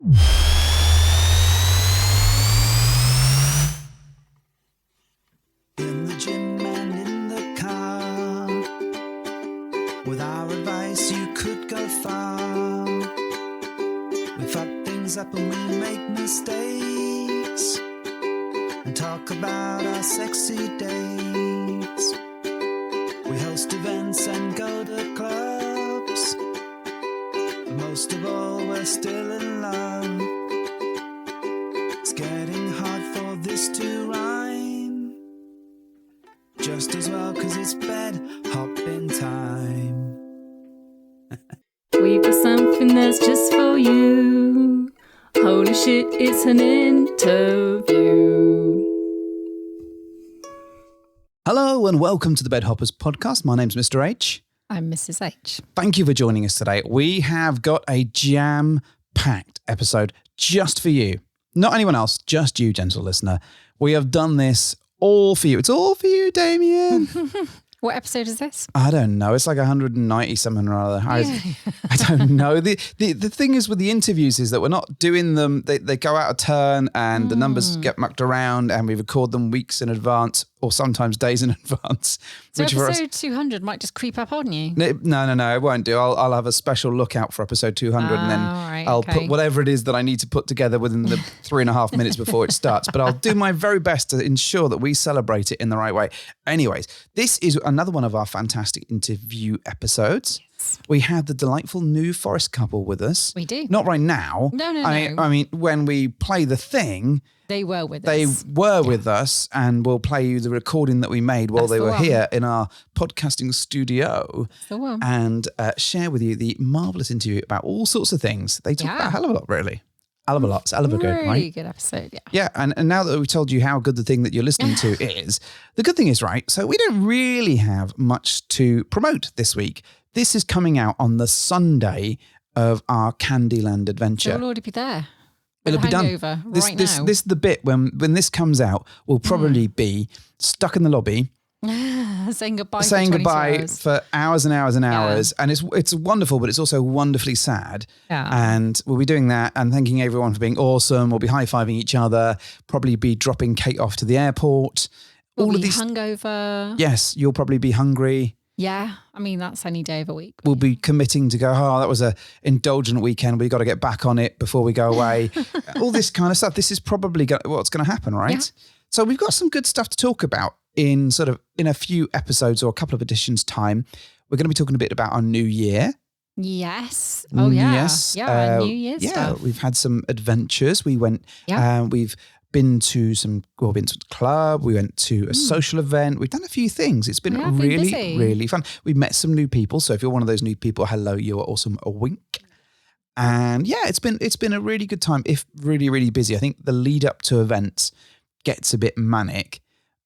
In the gym and in the car, with our advice you could go far. We fuck things up and we make mistakes, and talk about our sexy dates. We host events and go to clubs, but most of all we're still in love. It's getting hard for this to rhyme, just as well 'cause it's bed hopping time. We've got something that's just for you. Holy shit, it's an interview. Hello and welcome to the Bed Hoppers podcast. My name's Mr. H. I'm Mrs. H. Thank you for joining us today. We have got a jam-packed episode just for you. Not anyone else, just you, gentle listener. We have done this all for you. It's all for you, Damien. What episode is this? I don't know. It's like 190 something or other. I don't know. The thing is with the interviews is that we're not doing them. They go out of turn and the numbers get mucked around and we record them weeks in advance or sometimes days in advance. So episode 200 might just creep up on you. No, it won't do. I'll have a special lookout for episode 200 and then I'll put whatever it is that I need to put together within the 3.5 minutes before it starts. But I'll do my very best to ensure that we celebrate it in the right way. Anyways, this is another one of our fantastic interview episodes. Yes. We have the delightful Thenewforestcouple with us. We do. Not right now. No. I mean, when we play the thing... They were with us and we'll play you the recording that we made while they were here in our podcasting studio and share with you the marvellous interview about all sorts of things. They talk about a hell of a lot, really. Hell of a lot. It's hell of a good, right? Really good episode, yeah. Yeah, and now that we've told you how good the thing that you're listening to is, the good thing is, right, so we don't really have much to promote this week. This is coming out on the Sunday of our Candyland adventure. So we'll already be there. It'll be done. This is the bit when this comes out. We'll probably be stuck in the lobby, saying goodbye for hours and hours and hours, and it's wonderful, but it's also wonderfully sad. Yeah. And we'll be doing that and thanking everyone for being awesome. We'll be high-fiving each other. Probably be dropping Kate off to the airport. All of these hungover. Yes, you'll probably be hungry. Yeah, I mean, that's any day of a week. We'll be committing to go, that was a indulgent weekend. We've got to get back on it before we go away. All this kind of stuff. This is probably what's going to happen, right? Yeah. So we've got some good stuff to talk about in a few episodes or a couple of editions' time. We're going to be talking a bit about our new year. Yes. Oh, yeah. Yes. Yeah, New Year's stuff. Yeah, we've had some adventures. We went, we've been to the club, we went to a social event, we've done a few things. It's been really fun. We've met some new people, so if you're one of those new people, hello, you're awesome, a wink. And yeah, it's been a really good time, if really, really busy. I think the lead up to events gets a bit manic,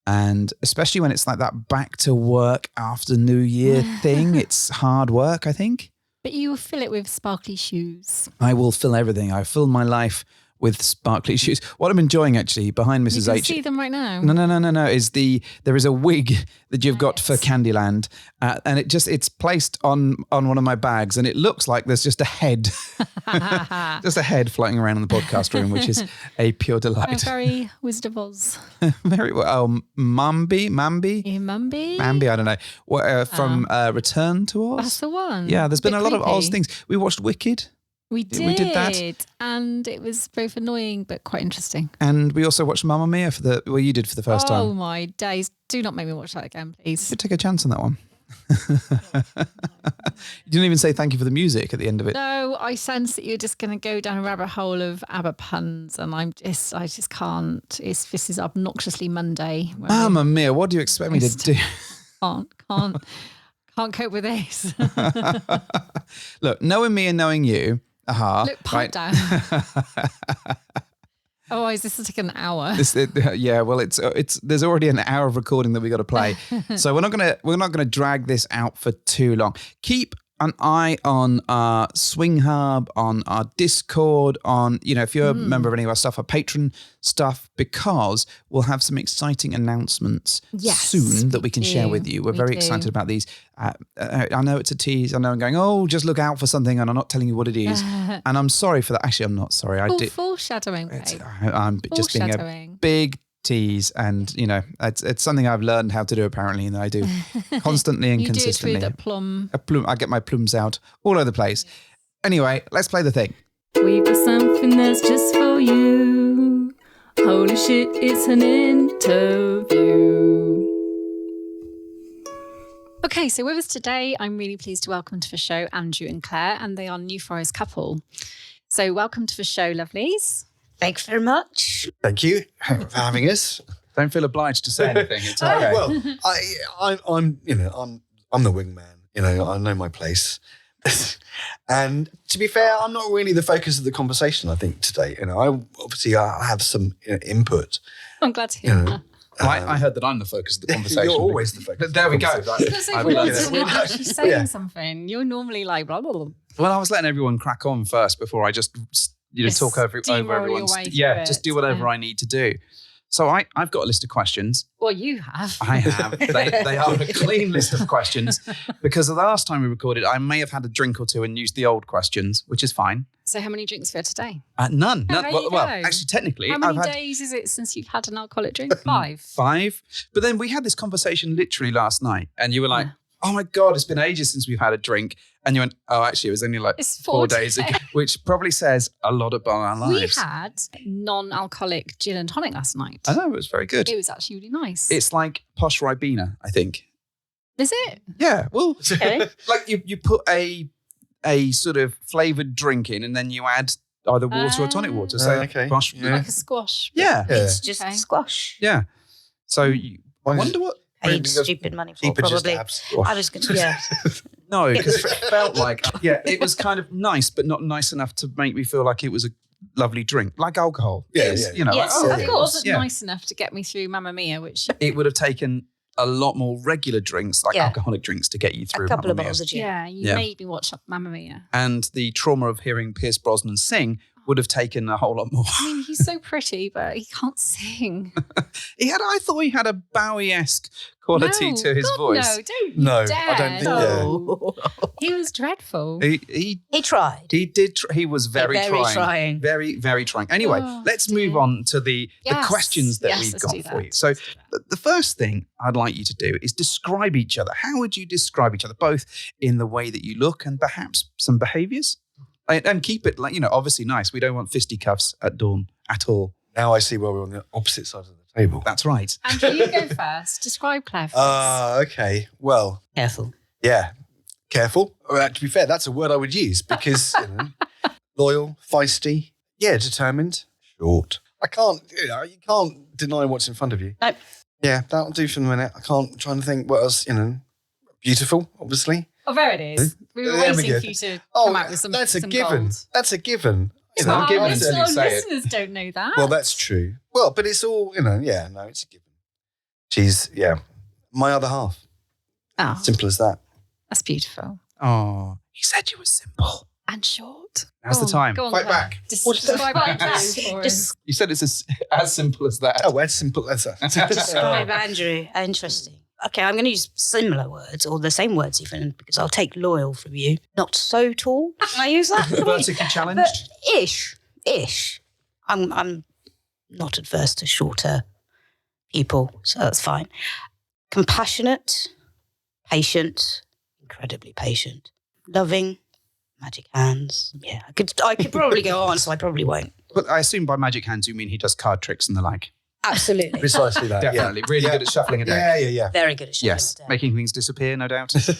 and especially when it's like that back to work after New Year thing, it's hard work, I think. But you will fill it with sparkly shoes. I will fill everything. I fill my life with sparkly shoes. What I'm enjoying actually behind Mrs. H. You can see them right now. No. There is a wig that you've got for Candyland, and it's placed on one of my bags, and it looks like there's just a head, just a head floating around in the podcast room, which is a pure delight. Very Wizard of Oz. Very well. Oh, Mambi. Mambi. I don't know. What from Return to Oz? That's the one. Yeah, there's been a lot of Oz things. We watched Wicked. We did that, and it was both annoying but quite interesting. And we also watched Mamma Mia you did for the first time. Oh my days! Do not make me watch that again, please. You take a chance on that one. You didn't even say thank you for the music at the end of it. No, I sense that you're just going to go down a rabbit hole of ABBA puns, and I just can't. This is obnoxiously Monday. Mamma Mia! What do you expect me to do? Can't cope with this. Look, knowing me and knowing you. Look, pipe down. Otherwise, this will take an hour. There's already an hour of recording that we got to play, so we're not gonna drag this out for too long. Keep an eye on our Swinghub, on our Discord, on, if you're a member of any of our stuff, our Patreon stuff, because we'll have some exciting announcements soon that we can share with you. We're very excited about these. I know it's a tease. I know I'm going, just look out for something, and I'm not telling you what it is. And I'm sorry for that. Actually, I'm not sorry. Foreshadowing. I'm just being a big tease, and it's something I've learned how to do apparently, and I do constantly and consistently. You do it with a plum. I get my plums out all over the place. Anyway, let's play the thing. We've got something that's just for you. Holy shit, it's an interview. Okay, so with us today, I'm really pleased to welcome to the show Andrew and Clare, and they are Thenewforestcouple. So welcome to the show, lovelies. Thanks very much. Thank you for having us. Don't feel obliged to say anything. It's okay. Well, I'm the wingman. I know my place. And to be fair, I'm not really the focus of the conversation, I think, today. I have some input. I'm glad to hear that. I heard that I'm the focus of the conversation. You're always the focus. There we go. Because everyone's actually saying something. You're normally like blah, blah, blah. Well, I was letting everyone crack on first before I just talk over everyone's. Just do whatever I need to do. So I've got a list of questions. Well, you have. I have. They are a clean list of questions, because the last time we recorded, I may have had a drink or two and used the old questions, which is fine. So how many drinks for today? None. There you Well, go. actually, technically, How many days is it since you've had an alcoholic drink? 5. 5. But then we had this conversation literally last night, and you were like, oh my God, it's been ages since we've had a drink. And you went, oh, actually, it was only like 4 days ago, which probably says a lot about our lives. We had non-alcoholic gin and tonic last night. I know, it was very good. It was actually really nice. It's like posh Ribena, I think. Is it? Yeah, well, Okay. like you put a sort of flavoured drink in, and then you add either water or tonic water. So okay. posh. Yeah. Like a squash. Yeah. It's just squash. Yeah. So I wonder what... Paid stupid money for Deeper just probably. abs. I was going to, No, because it felt like, it was kind of nice, but not nice enough to make me feel like it was a lovely drink, like alcohol. Yeah, is, yeah. Like, Yes, oh, of It course. wasn't nice enough to get me through Mamma Mia, which... It would have taken a lot more regular drinks, like alcoholic drinks, to get you through a couple of Mamma Mia. bottles of gin. you made me watch Mamma Mia. And the trauma of hearing Pierce Brosnan sing would have taken a whole lot more. I mean, he's so pretty, but he can't sing. I thought he had a Bowie-esque quality to his voice. No, don't No, you dare. I don't think He was dreadful. He tried. He did. He was very trying. Very, very trying. Anyway, let's move on to the questions that we've got for you. So the first thing I'd like you to do is describe each other. How would you describe each other, both in the way that you look and perhaps some behaviours? And keep it, obviously nice. We don't want fisticuffs at dawn at all. Now I see why we're on the opposite sides of the table. That's right. Andrew, you go first. Describe Claire for us. Okay. Well, Careful. yeah. Careful. To be fair, that's a word I would use because loyal, feisty, determined, short. You can't deny what's in front of you. Nope. Yeah, that'll do for the minute. I'm trying to think what else, beautiful, obviously. Oh, there it is. We were There we waiting go. for you to come out with some that's a some given. gold. That's a given. It's not a given Most until of you our say it. listeners don't know that. Well, that's true. Well, but it's all, it's a given. She's, my other half. Oh, Simple as that. that's beautiful. Oh, he said you were simple. And short. Now's Go the time. Go on, Fight Claire. back. Describe Andrew for us. Just You said it's as simple as that. Oh, as simple as that. describe Andrew. Interesting. Okay, I'm going to use similar words or the same words even because I'll take loyal from you. Not so tall. Can I use that? Vertically challenged. But ish. I'm not adverse to shorter people, so that's fine. Compassionate, patient, incredibly patient, loving, magic hands. Yeah, I could probably go on, so I probably won't. But I assume by magic hands you mean he does card tricks and the like. Absolutely. Precisely that. Definitely. Really good at shuffling a deck. Yeah. Very good at showing Yes. the deck. Making things disappear, no doubt. Making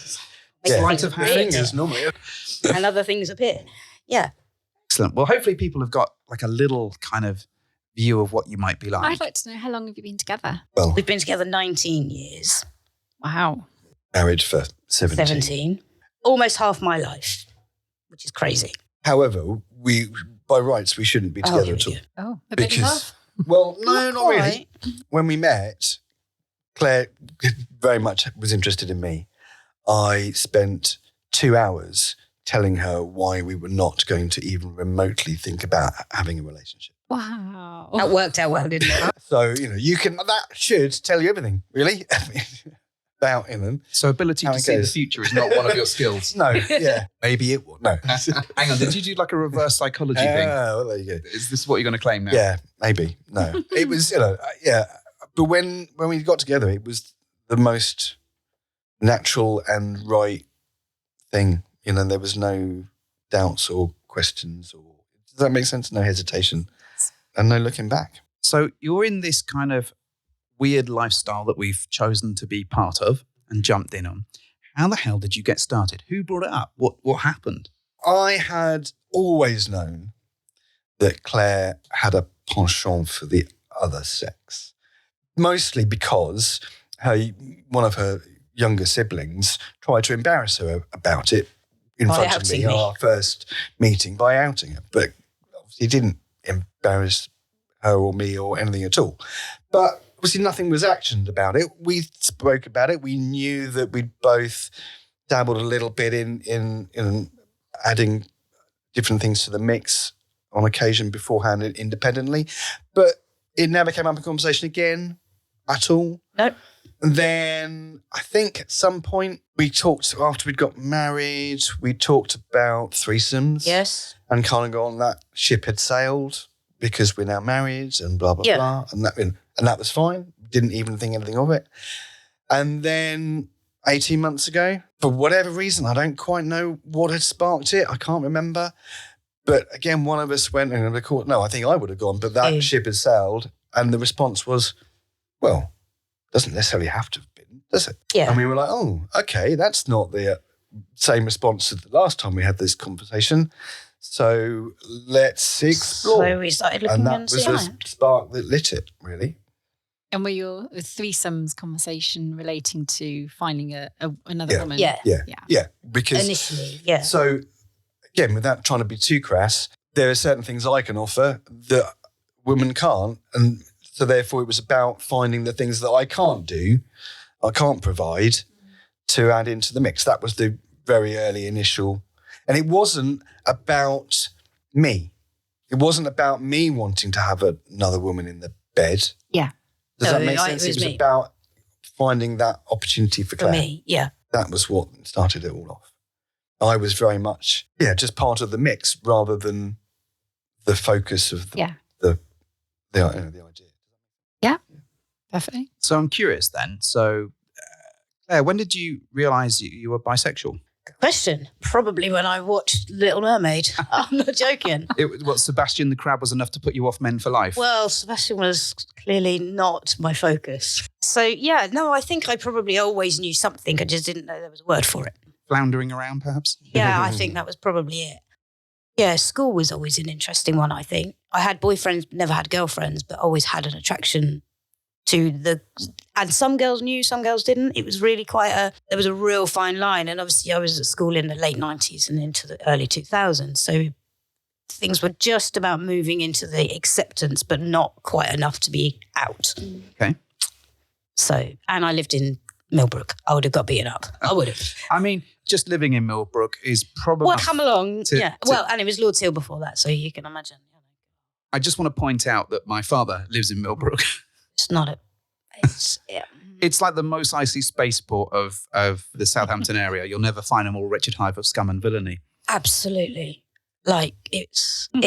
Sleight things of hand. appear. Fingers normally. And other things appear. Yeah. Excellent. Well, hopefully people have got like a little kind of view of what you might be like. I'd like to know, how long have you been together? Well, We've been together 19 years. Wow. married for 17. 17. Almost half my life, which is crazy. However, by rights, we shouldn't be together at all. Oh, a bit of love? Well, no, not really. quite. When we met, Claire very much was interested in me. I spent 2 hours telling her why we were not going to even remotely think about having a relationship. Wow. That worked out well, didn't it? So, that should tell you everything, really, about him. So ability to see the future is not one of your skills. No, yeah. Maybe it will. No. Hang on, did you do like a reverse psychology thing? Well, there you go. Is this what you're going to claim now? Yeah, maybe. No. It was, yeah. But when we got together, it was the most natural and right thing. There was no doubts or questions does that make sense? No hesitation and no looking back. So you're in this kind of weird lifestyle that we've chosen to be part of and jumped in on. How the hell did you get started? Who brought it up? What happened? I had always known that Claire had a penchant for the other sex, mostly because one of her younger siblings tried to embarrass her about it in front of me at our first meeting by outing her. But obviously it didn't embarrass her or me or anything at all. But obviously nothing was actioned about it. We spoke about it. We knew that we'd both dabbled a little bit in adding different things to the mix on occasion beforehand independently. But it never came up in conversation again at all. Nope. And then I think at some point we talked, after we'd got married, we talked about threesomes. Yes. And kind of gone, that ship had sailed because we're now married and blah, blah, blah. And that was fine. Didn't even think anything of it. And then 18 months ago, for whatever reason, I don't quite know what had sparked it. I can't remember. But again, one of us went and recorded, no, I think I would have gone, but that ship had sailed. And the response was, well, doesn't necessarily have to have been, does it? Yeah. And we were like, oh, okay, that's not the same response as the last time we had this conversation. So let's explore. So we started looking and that and was the spark that lit it, really. And were your threesomes conversation relating to finding another woman? Yeah. Because initially, yeah. So again, without trying to be too crass, there are certain things I can offer that women can't, and so therefore it was about finding the things that I can't do, I can't provide, to add into the mix. That was the very early initial, and it wasn't about me. It wasn't about me wanting to have another woman in the bed. Yeah. Does that make sense? It was about finding that opportunity for Claire. For me, yeah. That was what started it all off. I was very much, just part of the mix rather than the focus of the idea. Yeah, definitely. So I'm curious then. So, Claire, when did you realise you were bisexual? Good question. Probably when I watched Little Mermaid. I'm not joking. Sebastian the Crab was enough to put you off men for life? Well, Sebastian was clearly not my focus. So, I think I probably always knew something. I just didn't know there was a word for it. Floundering around, perhaps? Yeah, I think that was probably it. Yeah, school was always an interesting one, I think. I had boyfriends, never had girlfriends, but always had an attraction to and some girls knew, some girls didn't. It was really there was a real fine line. And obviously I was at school in the late 90s and into the early 2000s. So things were just about moving into the acceptance, but not quite enough to be out. Okay. So, and I lived in Millbrook. I would have got beaten up. I would have. I mean, just living in Millbrook is probably... Well, come along. And it was Lord's Hill before that, so you can imagine. I just want to point out that my father lives in Millbrook. It's not It's like the most icy spaceport of the Southampton area. You'll never find a more wretched hive of scum and villainy. Absolutely. Like it's but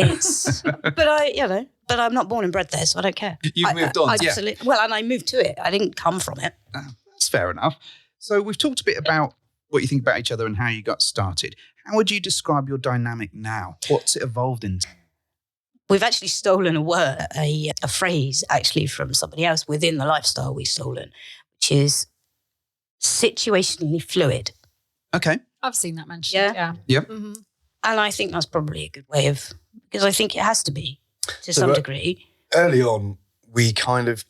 I'm not born and bred there, so I don't care. You've moved on. Absolutely. Well, and I moved to it. I didn't come from it. That's fair enough. So we've talked a bit about what you think about each other and how you got started. How would you describe your dynamic now? What's it evolved into? We've actually stolen a word, a phrase actually from somebody else within the lifestyle we've stolen, which is situationally fluid. Okay. I've seen that mentioned. Yeah. Yep. Mm-hmm. And I think that's probably a good way because I think it has to be to some degree. Early on, we kind of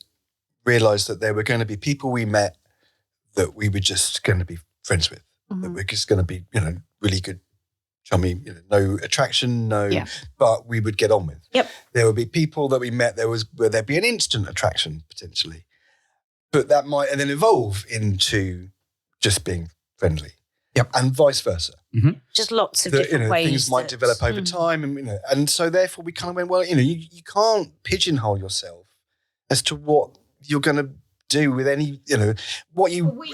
realised that there were going to be people we met that we were just going to be friends with, that we're just going to be, really good, chummy, no attraction, but we would get on with. Yep. There would be people that we met, where there'd be an instant attraction potentially, but that might and then evolve into just being friendly. and vice versa. Just lots of different ways. Things might develop over time, and so therefore we kind of went, well, you can't pigeonhole yourself as to what you're going to do with any,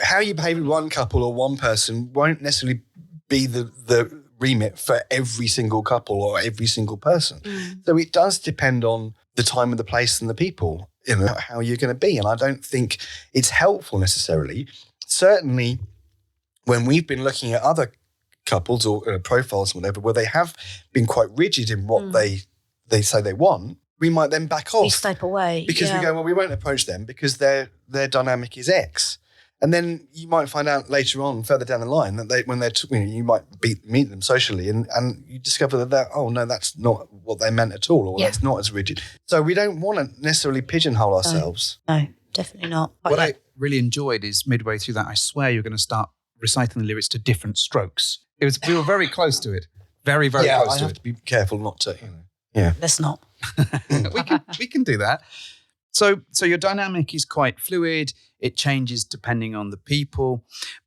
how you behave with one couple or one person won't necessarily be the remit for every single couple or every single person. So it does depend on the time and the place and the people, how you're going to be. And I don't think it's helpful necessarily. Certainly when we've been looking at other couples or profiles or whatever, where they have been quite rigid in what they say they want, we might then back off. We step away. Because we go, well, we won't approach them because their dynamic is X. And then you might find out later on, further down the line, that you might meet them socially and you discover that, oh, no, that's not what they meant at all, or that's not as rigid. So we don't want to necessarily pigeonhole ourselves. No, definitely not. What I really enjoyed is midway through that, I swear you're going to start reciting the lyrics to Different Strokes. We were very close to it. Very, very close to it. I have to be careful not to, Yeah. Let's not. we can do that. So your dynamic is quite fluid. It changes depending on the people.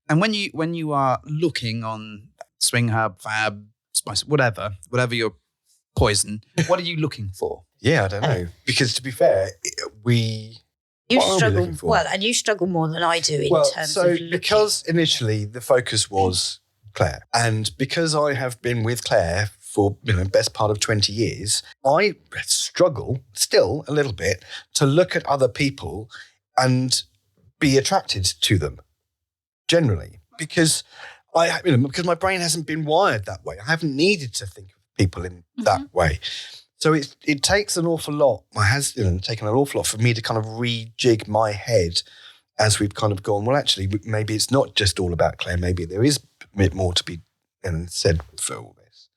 And when you are looking on Swinghub, Fab, Spice, whatever your poison, what are you looking for? Yeah, I don't know. Because to be fair, you struggle and you struggle more than I do in terms of looking. Because initially the focus was Claire, and because I have been with Claire for best part of 20 years, I struggle still a little bit to look at other people and be attracted to them generally, because because my brain hasn't been wired that way. I haven't needed to think of people in that way. So it takes an awful lot. It has taken an awful lot for me to kind of rejig my head as we've kind of gone, well, actually, maybe it's not just all about Claire. Maybe there is a bit more to be said for all this.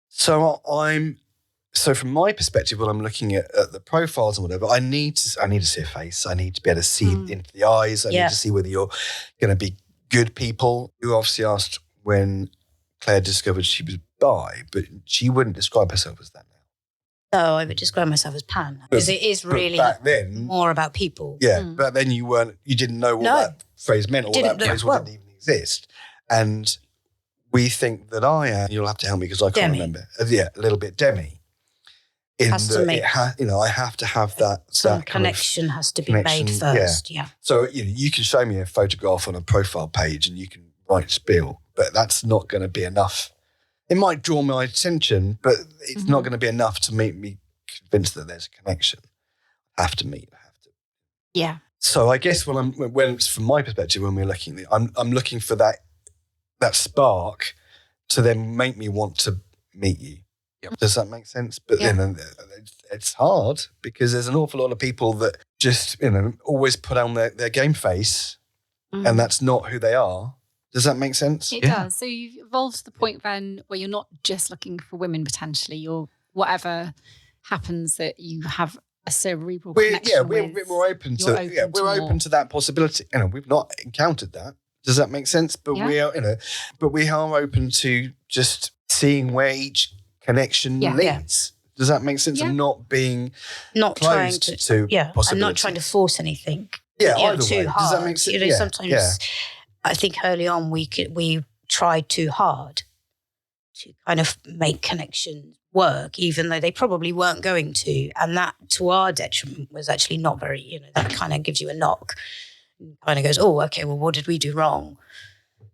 So from my perspective, when I'm looking at the profiles and whatever, I need to see a face. I need to be able to see into the eyes. I need to see whether you're going to be good people. You obviously asked when Claire discovered she was bi, but she wouldn't describe herself as that now. No, I would describe myself as pan, because it is really back then, more about people. Yeah, but then you didn't know what that phrase meant, or that phrase didn't even exist. And we think that I am, you'll have to help me because I can't remember. A little bit Demi. I have to have that. Some connection has to be made first. Yeah. So you can show me a photograph on a profile page and you can write spiel, but that's not going to be enough. It might draw my attention, but it's not going to be enough to make me convinced that there's a connection. I have to meet. Yeah. So I guess from my perspective, when we're looking, I'm looking for that spark to then make me want to meet you. Yep. Does that make sense? But then it's hard because there's an awful lot of people that just always put on their game face, and that's not who they are. Does that make sense? It does. So you've evolved to the point then where you're not just looking for women potentially, or whatever happens that you have a cerebral connection with. We're open to that possibility. We've not encountered that. Does that make sense? But we are, but we are open to just seeing where each connection leads. Does that make sense? Yeah. And not trying to possibilities. I'm not trying to force anything. Yeah, either too way. hard. Does that make sense? Sometimes I think early on we tried too hard to kind of make connections work, even though they probably weren't going to, and that to our detriment was actually not very. That kind of gives you a knock. Kind of goes, oh, okay, well, what did we do wrong?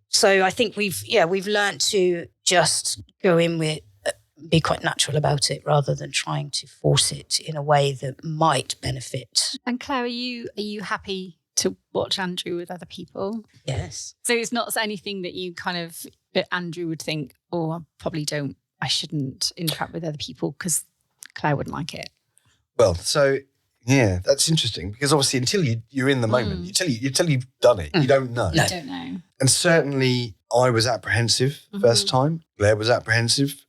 So I think we've learned to just go in with, be quite natural about it rather than trying to force it in a way that might benefit. And Claire, are you happy to watch Andrew with other people? Yes. So it's not anything that Andrew would think, oh, I shouldn't interact with other people because Claire wouldn't like it. Well, so yeah, that's interesting because obviously until you're in the moment, until you've done it, you don't know. No. I don't know. And certainly I was apprehensive first time. Claire was apprehensive,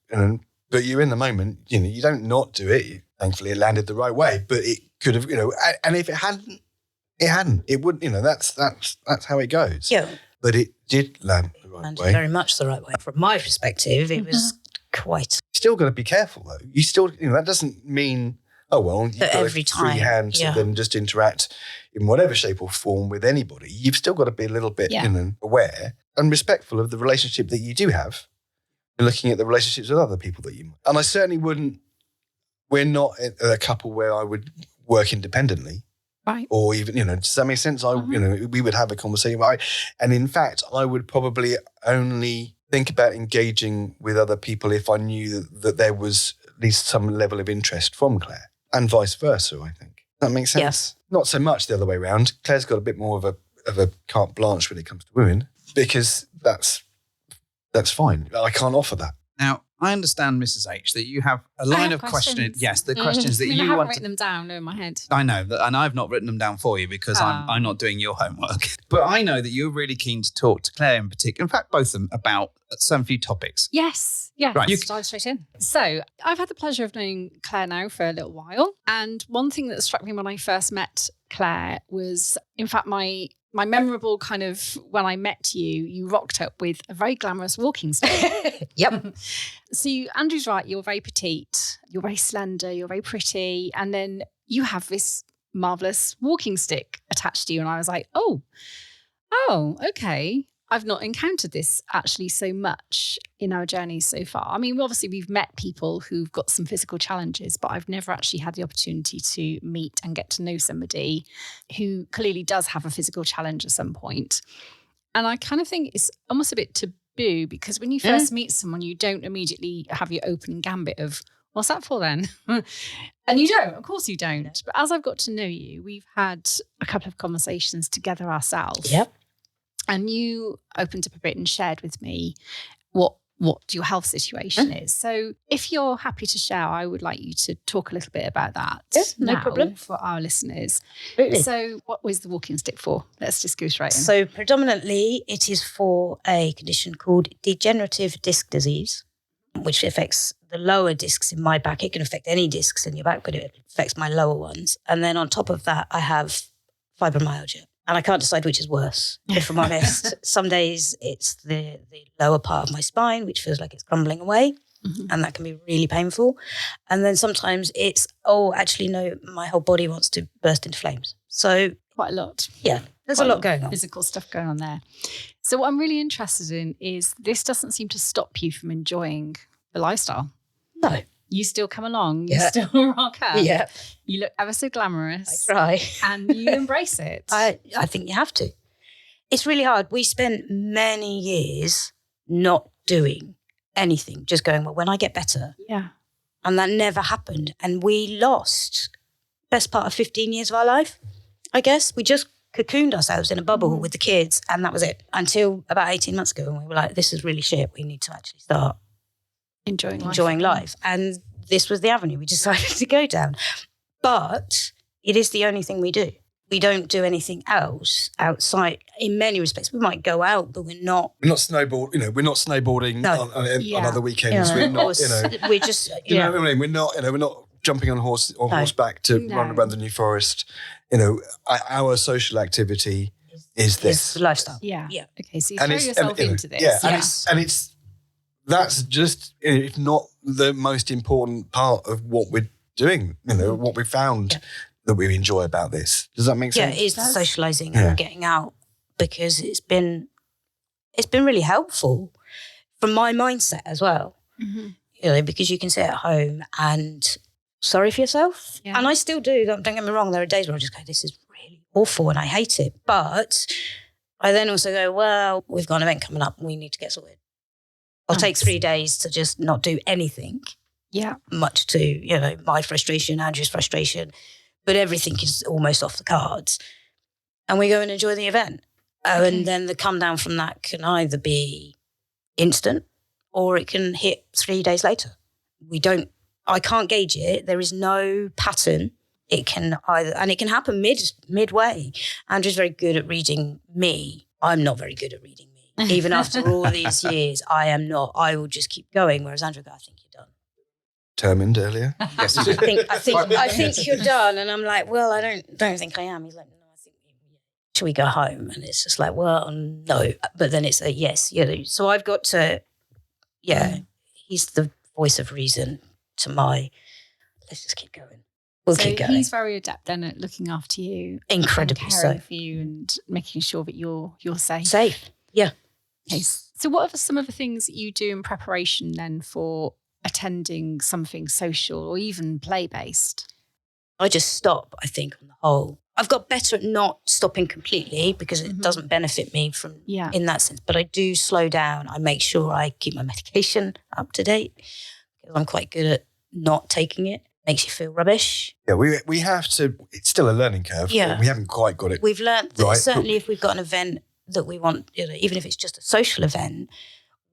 but you're in the moment. You don't not do it. Thankfully, it landed the right way, but it could have, and if it hadn't, it hadn't. It would, that's how it goes. Yeah. But it did land the right way. Very much the right way. From my perspective, it was quite. Still got to be careful though. You still, that doesn't mean, oh well, you've got every a free hand to then just interact in whatever shape or form with anybody. You've still got to be a little bit aware. and respectful of the relationship that you do have. You're looking at the relationships with other people that you... And I certainly wouldn't... We're not a couple where I would work independently. Right. Or even, does that make sense? We would have a conversation. And in fact, I would probably only think about engaging with other people if I knew that there was at least some level of interest from Claire, and vice versa, I think. That makes sense? Yes. Not so much the other way around. Claire's got a bit more of a carte blanche when it comes to women, because that's fine. I can't offer that. Now, I understand, Mrs. H, that you have a line of questions. Yes, the questions that I you haven't want written them down in my head. I know, and I've not written them down for you because I'm not doing your homework. But I know that you're really keen to talk to Claire in particular, in fact, both of them, about some few topics. Yes. Right. Let's dive straight in. So I've had the pleasure of knowing Claire now for a little while. And one thing that struck me when I first met Claire was, in fact, my memorable kind of, when I met you, you rocked up with a very glamorous walking stick. Yep. So Andrew's right, you're very petite, you're very slender, you're very pretty. And then you have this marvellous walking stick attached to you. And I was like, oh, okay. I've not encountered this actually so much in our journey so far. I mean, obviously we've met people who've got some physical challenges, but I've never actually had the opportunity to meet and get to know somebody who clearly does have a physical challenge at some point. And I kind of think it's almost a bit taboo, because when you first meet someone, you don't immediately have your opening gambit of, what's that for then? And you don't, of course you don't. But as I've got to know you, we've had a couple of conversations together ourselves. Yep. And you opened up a bit and shared with me what your health situation is. So if you're happy to share, I would like you to talk a little bit about that. Yes, no problem. For our listeners. Absolutely. So what was the walking stick for? Let's just go straight in. So predominantly it is for a condition called degenerative disc disease, which affects the lower discs in my back. It can affect any discs in your back, but it affects my lower ones. And then on top of that, I have fibromyalgia. And I can't decide which is worse, if I'm honest. Some days it's the lower part of my spine, which feels like it's crumbling away. Mm-hmm. And that can be really painful. And then sometimes it's, actually, no, my whole body wants to burst into flames. So quite a lot. Yeah, there's a lot going on. Physical stuff going on there. So what I'm really interested in is this doesn't seem to stop you from enjoying the lifestyle. No. You still come along, you still rock up. Yeah. You look ever so glamorous. I try. And you embrace it. I think you have to. It's really hard. We spent many years not doing anything, just going, well, when I get better. Yeah. And that never happened. And we lost the best part of 15 years of our life, I guess. We just cocooned ourselves in a bubble with the kids, and that was it. Until about 18 months ago, when we were like, this is really shit. We need to actually start enjoying life. And this was the avenue we decided to go down. But it is the only thing we do. We don't do anything else outside. In many respects, we might go out, but we're not. We're not snowboarding on other weekends. We're not, we're just, you know what I mean? We're not jumping on horseback to run around the New Forest. Our social activity is this. It's lifestyle. Yeah. Yeah. Okay. So you throw yourself into this. Yeah. That's just, if not the most important part of what we're doing, what we found that we enjoy about this. Does that make sense? Yeah, it is the socialising and getting out, because it's been really helpful from my mindset as well. Mm-hmm. Because you can sit at home and sorry for yourself. Yeah. And I still do. Don't get me wrong. There are days where I just go, this is really awful and I hate it. But I then also go, well, we've got an event coming up and we need to get sorted. I'll take 3 days to just not do anything. Yeah. Much to, my frustration, Andrew's frustration, but everything is almost off the cards. And we go and enjoy the event. And then the come down from that can either be instant or it can hit 3 days later. I can't gauge it. There is no pattern. It can happen midway. Andrew's very good at reading me. I'm not very good at reading me. Even after all these years, I am not. I will just keep going. Whereas Andrew goes, I think you're done. Determined earlier. Yes, I think you're done. And I'm like, well, I don't think I am. He's like, no, I think should we go home? And it's just like, well, no. But then it's a yes. So I've got to. He's the voice of reason to my. Let's just keep going. We'll keep going. He's very adept then at looking after you, incredibly caring for you, and making sure that you're safe. Safe. Yeah. Okay. So what are some of the things that you do in preparation then for attending something social or even play-based? I just stop, I think, on the whole. I've got better at not stopping completely because it doesn't benefit me in that sense. But I do slow down. I make sure I keep my medication up to date because I'm quite good at not taking it. Makes you feel rubbish. Yeah, we have to, it's still a learning curve. Yeah. We haven't quite got it. We've learned that right, certainly if we've got an event that we want, even if it's just a social event,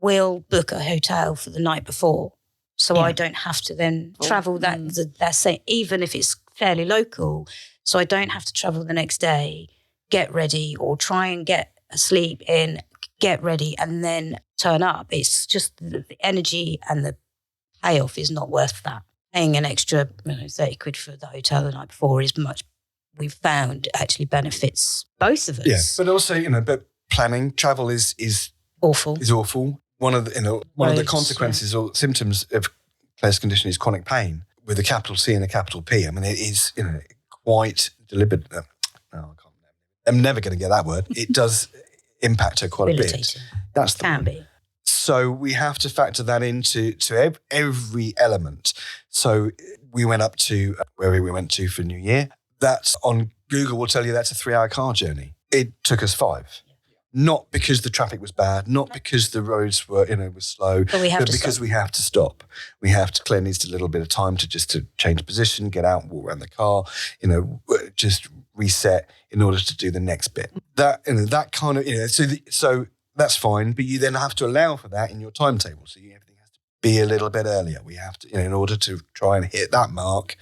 we'll book a hotel for the night before. So I don't have to then travel that same, even if it's fairly local. So I don't have to travel the next day, get ready or try and get a sleep in, get ready and then turn up. It's just the energy and the payoff is not worth that. Paying an extra 30 quid for the hotel the night before is much, we've found actually benefits both of us. Yeah, but also, but planning, travel is awful. Is awful. One of the consequences or symptoms of Clare's condition is chronic pain with a capital C and a capital P. I mean, it is quite deliberate. I'm never going to get that word. It does impact her quite a bit. That's the can be. So we have to factor that into every element. So we went up to where we went to for New Year. That's on Google will tell you that's a 3-hour car journey. It took us 5. Not because the traffic was bad, not because the roads were slow, but because we have to stop. Claire needs a little bit of time to change position, get out, walk around the car, just reset in order to do the next bit. That kind of so that's fine, but you then have to allow for that in your timetable. So everything has to be a little bit earlier. We have to, in order to try and hit that mark,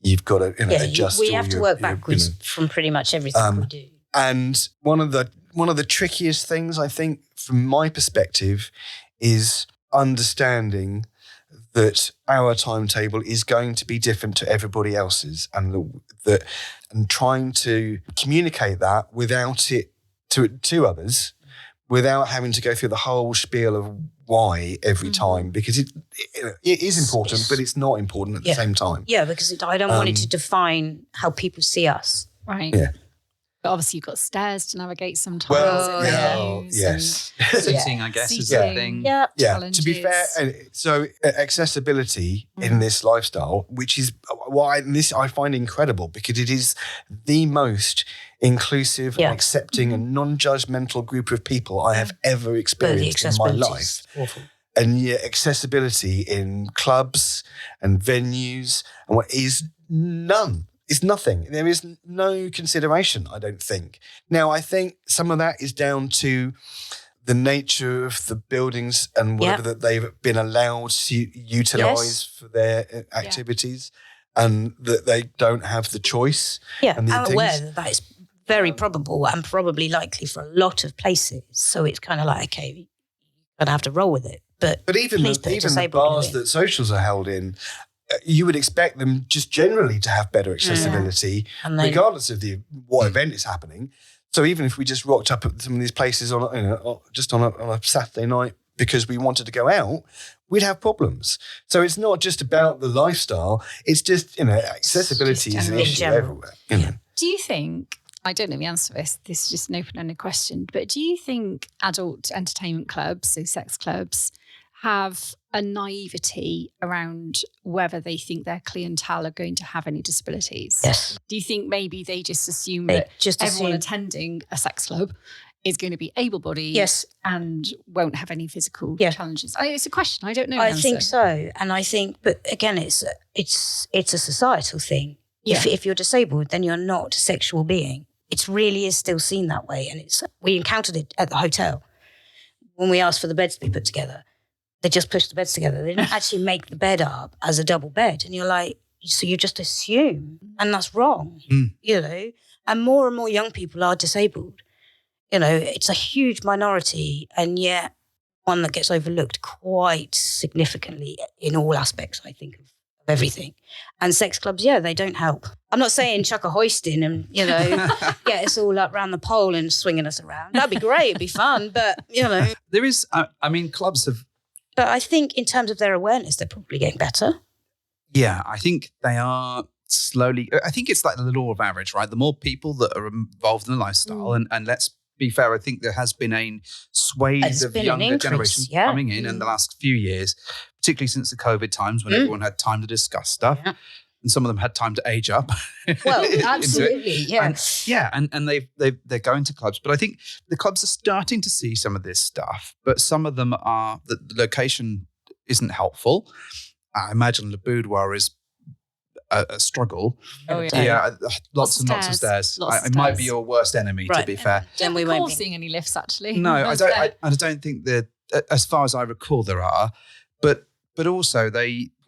you've got to adjust. We have to work backwards from pretty much everything we do. And one of the trickiest things, I think, from my perspective, is understanding that our timetable is going to be different to everybody else's, and trying to communicate that without it to others, without having to go through the whole spiel of why every time, because it is important, but it's not important at the same time. Yeah, because I don't want it to define how people see us. Right. Yeah. But obviously you've got stairs to navigate sometimes. Well, yes. Seating, I guess, is the thing. Yeah. To be fair, so accessibility in this lifestyle, which is why I find incredible, because it is the most inclusive and accepting and non-judgmental group of people I have ever experienced in my life. Awful. And yet accessibility in clubs and venues and what is none. It's nothing. There is no consideration, I don't think. Now, I think some of that is down to the nature of the buildings and whatever that they've been allowed to utilise for their activities, and that they don't have the choice. Yeah, and I'm aware that is very probable and probably likely for a lot of places. So it's kind of like, okay, you're going to have to roll with it. But even the bars that socials are held in, you would expect them just generally to have better accessibility, regardless of what event is happening. So even if we just rocked up at some of these places on a Saturday night because we wanted to go out, we'd have problems. So it's not just about the lifestyle; it's just accessibility is an issue everywhere. Do you think? I don't know the answer to this. This is just an open-ended question. But do you think adult entertainment clubs, so sex clubs, have a naivety around whether they think their clientele are going to have any disabilities? Yes. Do you think maybe they just assume that everyone attending a sex club is going to be able-bodied and won't have any physical challenges? It's a question. I don't know. I think so. And I think, but again, it's a societal thing. Yeah. If you're disabled, then you're not a sexual being. It really is still seen that way. And we encountered it at the hotel when we asked for the beds to be put together. They just pushed the beds together. They didn't actually make the bed up as a double bed. And you're like, so you just assume, and that's wrong, And more and more young people are disabled. It's a huge minority, and yet one that gets overlooked quite significantly in all aspects, I think, of everything. And sex clubs, they don't help. I'm not saying chuck a hoist in and, get us all up round the pole and swinging us around. That'd be great. It'd be fun. But, There is, clubs have... But I think in terms of their awareness, they're probably getting better. Yeah, I think they are slowly. I think it's like the law of average, right? The more people that are involved in the lifestyle, and let's be fair, I think there has been a swathe of younger generation coming in the last few years, particularly since the COVID times when everyone had time to discuss stuff. Yeah. And some of them had time to age up. Well, absolutely, And they're going to clubs. But I think the clubs are starting to see some of this stuff. But some of them are, the location isn't helpful. I imagine the boudoir is a struggle. Oh, yeah. Lots and lots of stairs. It might be your worst enemy, to be fair. Then we won't be seeing any lifts, actually. No, I don't think that, as far as I recall, there are. But also,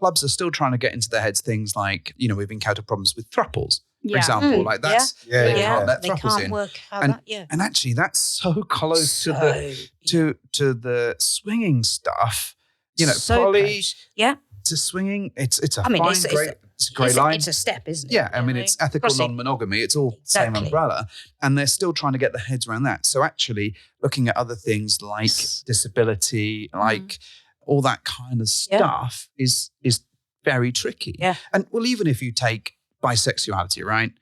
clubs are still trying to get into their heads things like, we've encountered problems with thruples, for example. Like that's they can't let thruples in. Work how and actually, that's so close to the swinging stuff. Poly to swinging. It's a great line. It's a step, isn't it? Yeah, I mean, it's ethical non-monogamy. It's all same umbrella, and they're still trying to get their heads around that. So actually, looking at other things like disability, like all that kind of stuff is very tricky. Yeah. And well, even if you take bisexuality, right?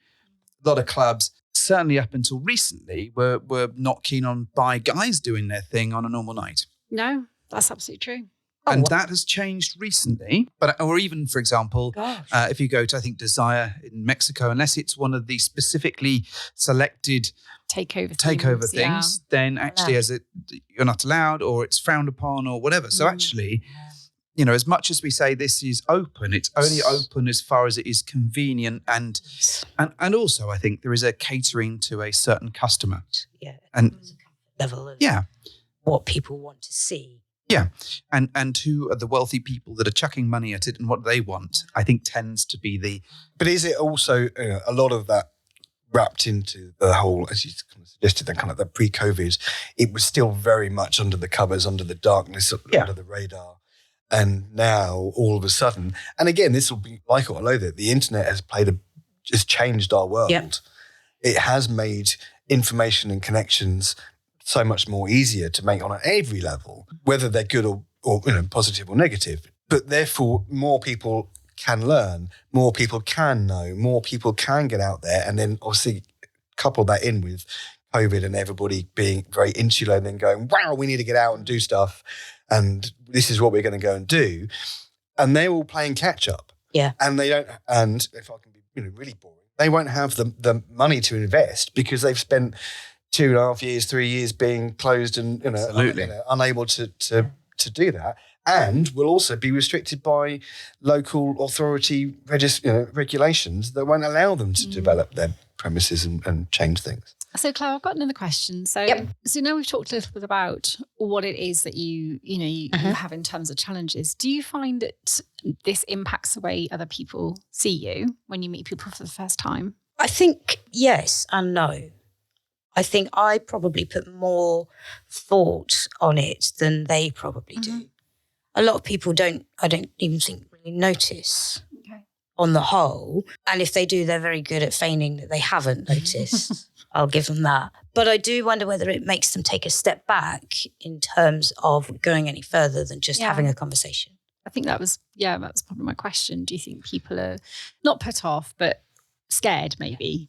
A lot of clubs, certainly up until recently, were not keen on bi guys doing their thing on a normal night. No, that's absolutely true. And that has changed recently. Or even, for example, if you go to, I think, Desire in Mexico, unless it's one of the specifically selected takeover things, then actually you're not allowed or it's frowned upon or whatever. So actually, as much as we say this is open, it's only open as far as it is convenient. And also, I think there is a catering to a certain customer. Yeah. And level of what people want to see. Yeah. And who are the wealthy people that are chucking money at it and what they want, I think tends to be the... But is it also a lot of that wrapped into the whole, as you kind of suggested, the kind of the pre-COVID, it was still very much under the covers, under the darkness, under the radar. And now, all of a sudden, and again, this will be like it or loathe it, the internet has changed our world. Yep. It has made information and connections so much more easier to make on every level, whether they're good or positive or negative. But therefore, more people can learn, more people can know, more people can get out there, and then obviously couple that in with COVID and everybody being very insular and then going, wow, we need to get out and do stuff, and this is what we're going to go and do, and they're all playing catch up. Yeah, and they don't. And if I can be really boring, they won't have the money to invest because they've spent 2.5 years, 3 years being closed and unable to do that. And will also be restricted by local authority regulations that won't allow them to develop their premises and change things. So, Claire, I've got another question. So, so now we've talked a little bit about what it is that you have in terms of challenges. Do you find that this impacts the way other people see you when you meet people for the first time? I think yes and no. I think I probably put more thought on it than they probably do. A lot of people I don't even think really notice on the whole. And if they do, they're very good at feigning that they haven't noticed. I'll give them that. But I do wonder whether it makes them take a step back in terms of going any further than just having a conversation. I think that was probably my question. Do you think people are not put off, but scared maybe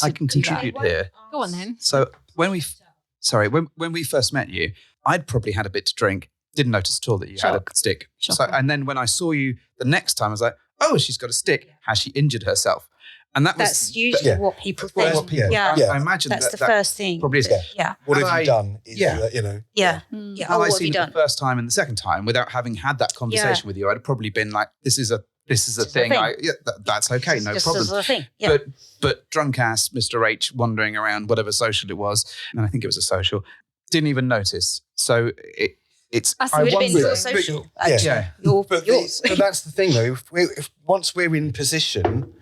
I can contribute here. Go on then. So when we first met you, I'd probably had a bit to drink. Didn't notice at all that you had a stick. So, and then when I saw you the next time, I was like, oh, she's got a stick. Has she injured herself? And that's usually what people think. I imagine that's the first thing. Probably is. Yeah. What have you done? Oh, what have you done? The first time and the second time, without having had that conversation with you, I'd probably been like, this is a thing. That's okay, no problem. But drunk ass Mr. H wandering around whatever social it was, and I think it was a social, didn't even notice. So it's. I wonder. Social. But that's the thing, though. If once we're in position,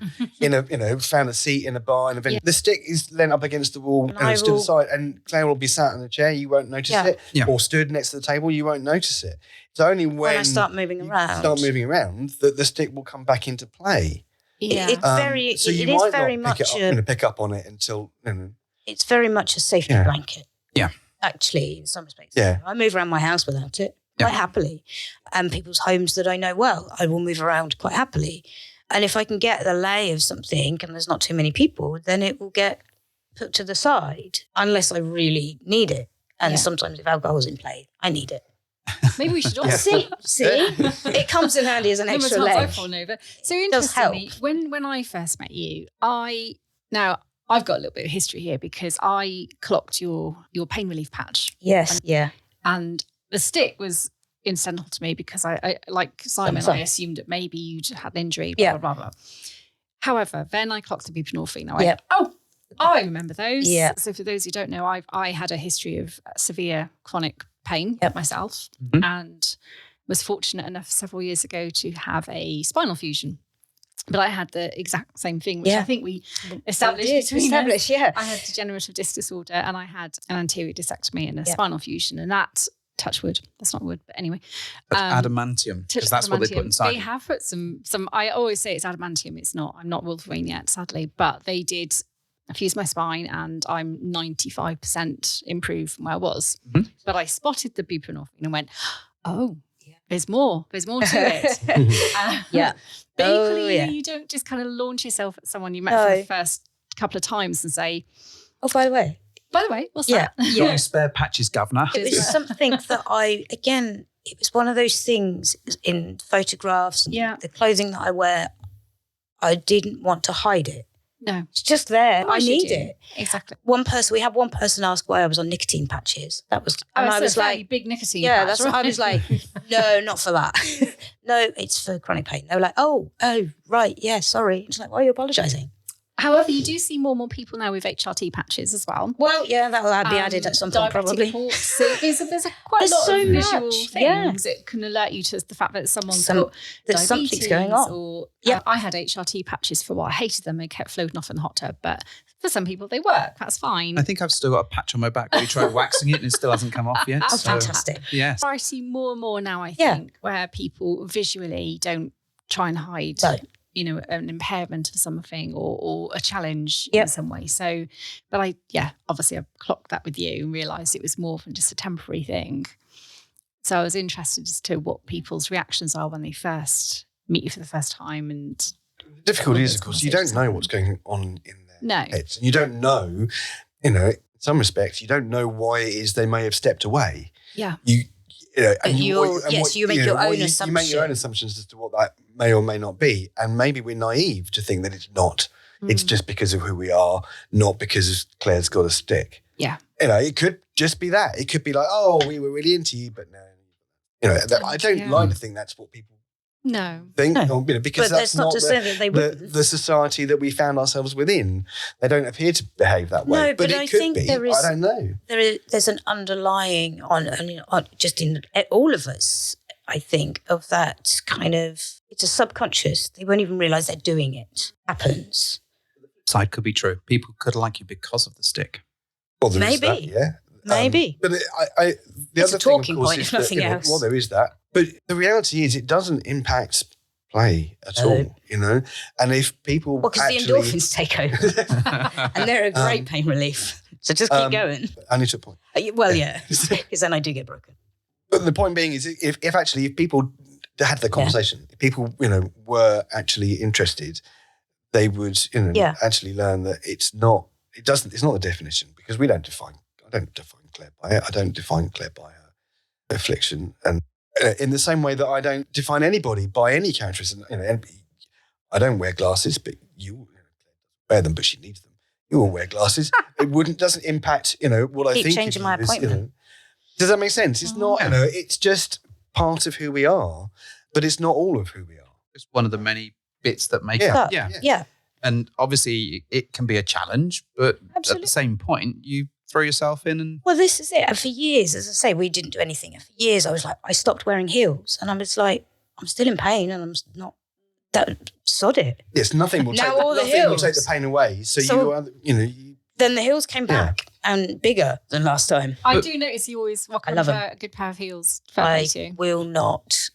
found a seat in a bar, in a venue, the stick is leant up against the wall and stood aside, and Claire will be sat in a chair, you won't notice it, or stood next to the table, you won't notice it. It's only when I start moving around, that the stick will come back into play. Yeah, it's very. So you might not pick up on it until. It's very much a safety blanket. Yeah. Actually, in some respects. Yeah. I move around my house without it quite happily. And people's homes that I know well, I will move around quite happily. And if I can get the lay of something and there's not too many people, then it will get put to the side unless I really need it. And sometimes if alcohol's in play, I need it. Maybe we should all See, it comes in handy as an extra leg. So interestingly, when I first met you, I've got a little bit of history here because I clocked your pain relief patch. Yes, and the stick was incidental to me because I like Simon, I assumed that maybe you'd had an injury, blah, blah, blah. However, then I clocked the buprenorphine. I remember those. Yeah. So for those who don't know, I had a history of severe chronic pain myself and was fortunate enough several years ago to have a spinal fusion. But I had the exact same thing, which I think we established between us. I had degenerative disc disorder and I had an anterior discectomy and a spinal fusion, and that, touch wood, that's not wood, but anyway. That's adamantium, because that's what they put inside. They have put some, I always say it's adamantium, it's not. I'm not Wolverine yet, sadly, but they did fuse my spine and I'm 95% improved from where I was. But I spotted the buprenorphine and went, there's more to it. But equally, you don't just kind of launch yourself at someone you met for the first couple of times and say, oh, by the way, what's that? Got spare patches, governor. It was something that it was one of those things in photographs and the clothing that I wear, I didn't want to hide it. No. It's just there. I need it. Exactly. We had one person ask why I was on nicotine patches. That was, and I was like, big nicotine patch. That's what I was like, no, not for that. No, it's for chronic pain. They were like, oh, right, yeah, sorry. It's like, why are you apologising? However, you do see more and more people now with HRT patches as well. Well, yeah, that will be added at some point, probably. So there's quite a lot of visual things that can alert you to the fact that someone's got diabetes, something's going on. Or I had HRT patches for a while. I hated them. They kept floating off in the hot tub. But for some people, they work. That's fine. I think I've still got a patch on my back. We tried waxing it and it still hasn't come off yet. Oh, fantastic. Yes. I see more and more now, I think, where people visually don't try and hide an impairment of something or a challenge in some way. So, but obviously I clocked that with you and realised it was more than just a temporary thing. So I was interested as to what people's reactions are when they first meet you for the first time. And the difficulty is, of course, you don't know what's going on in their heads. And you don't know, in some respects, you don't know why it is they may have stepped away. Yeah. You make your own assumptions. You make your own assumptions as to what that may or may not be. And maybe we're naive to think that it's not. It's just because of who we are, not because Claire's got a stick. Yeah. It could just be that. It could be like, oh, we were really into you, but no. I don't like to think that's what people think. Because but that's not the society that we found ourselves within. They don't appear to behave that way. No, but it I could think be. there is. I don't know. There's an underlying on just in all of us, I think, of that kind of, it's a subconscious. They won't even realise they're doing it. Happens. Side could be true. People could like you because of the stick. Well, there is that, maybe. But the other talking thing, of course, point, is if nothing else. Well, there is that. But the reality is it doesn't impact play at all, And if people because the endorphins take over. And they're a great pain relief. So just keep going. Only to a point. Well, yeah, because then I do get broken. But the point being is if people had the conversation, if people, were actually interested, they would, actually learn that it's not the definition, because I don't define Claire by it. I don't define Claire by her affliction. And in the same way that I don't define anybody by any characteristic, and I don't wear glasses, but you wear them, but she needs them. You will wear glasses. It doesn't impact, what I think. Keep changing my appointment. Does that make sense? It's not, it's just part of who we are, but it's not all of who we are. It's one of the many bits that make up. Yeah. And obviously it can be a challenge, but at the same point, you throw yourself in and... Well, this is it. And for years, as I say, we didn't do anything. And for years, I was like, I stopped wearing heels. And I was like, I'm still in pain and I'm not... Sod it. Yes, nothing will take the pain away. So then the heels came back and bigger than last time. I do notice you always rock a good pair of heels. I will not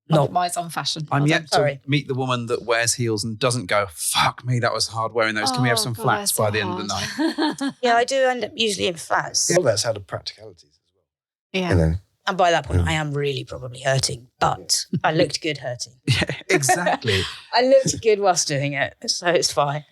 compromise on fashion. I'm yet to meet the woman that wears heels and doesn't go, fuck me, that was hard wearing those. Can we have some flats by the end of the night? Yeah, I do end up usually in flats. Well, that's how the practicalities as well. Yeah. And by that point, I am really probably hurting, but I looked good hurting. Yeah, exactly. I looked good whilst doing it, so it's fine.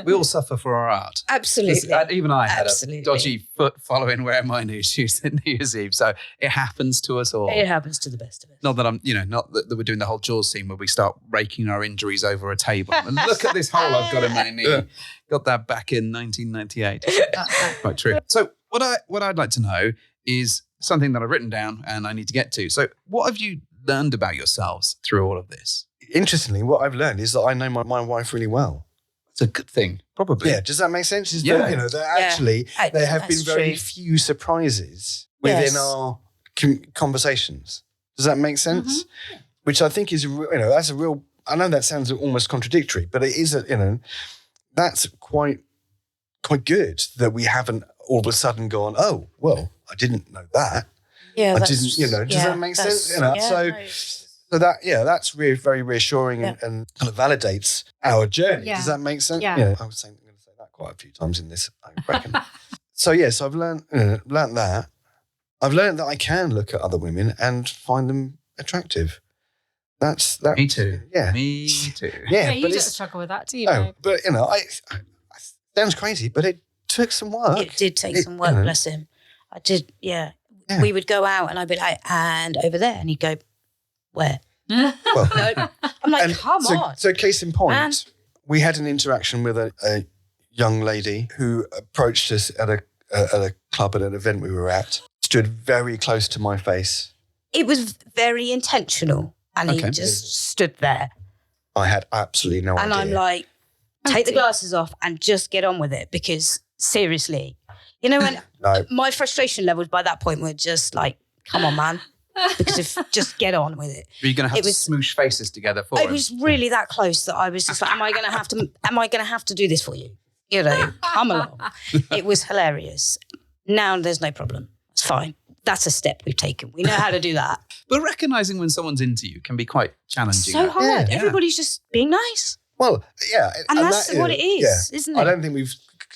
We all suffer for our art. Absolutely. Even I had Absolutely. a dodgy foot following wearing my new shoes at New Year's Eve. So it happens to us all. It happens to the best of us. Not that not that we're doing the whole Jaws scene where we start raking our injuries over a table. And look at this hole I've got in my knee. Got that back in 1998. Quite true. So what I'd like to know is something that I've written down and I need to get to. So what have you learned about yourselves through all of this? Interestingly, what I've learned is that I know my wife really well. It's a good thing, probably. Yeah, does that make sense? Yeah. There have been very true. few surprises within our conversations. Does that make sense? Mm-hmm. Which I think is, that's a real. I know that sounds almost contradictory, but it is that's quite good that we haven't all of a sudden gone, oh, well, I didn't know that. Yeah, I didn't, does that make sense? So that's really very reassuring and kind of validates our journey. Yeah. Does that make sense? Yeah. I was going to say that quite a few times in this, I reckon. So yes, I've learned that. I've learned that I can look at other women and find them attractive. That's that. Me too. Yeah. Me too. Yeah, Yeah, you but don't it's struggle with that, do you? no, but I sounds crazy, but it took some work. It did take some work, bless him. I did, yeah. We would go out and I'd be like, and over there. And he'd go, where? Well, I'm like, come on. So case in point, Man. we had an interaction with a young lady who approached us at a club at an event we were at, stood very close to my face. It was very intentional. And Okay. he just stood there. I had absolutely no And idea. I'm like, take the glasses off and just get on with it. Because seriously, when no, my frustration levels by that point were just like, come on, man. Because just get on with it. Are you going to have to was- smoosh faces together for It him? was really that close that I was just like, am I going to have to do this for you? Come along. It was hilarious. Now there's no problem. It's fine. That's a step we've taken. We know how to do that. But recognising when someone's into you can be quite challenging. So hard. Yeah. Everybody's just being nice. well, yeah. And that's that what it is, isn't it? I don't think we've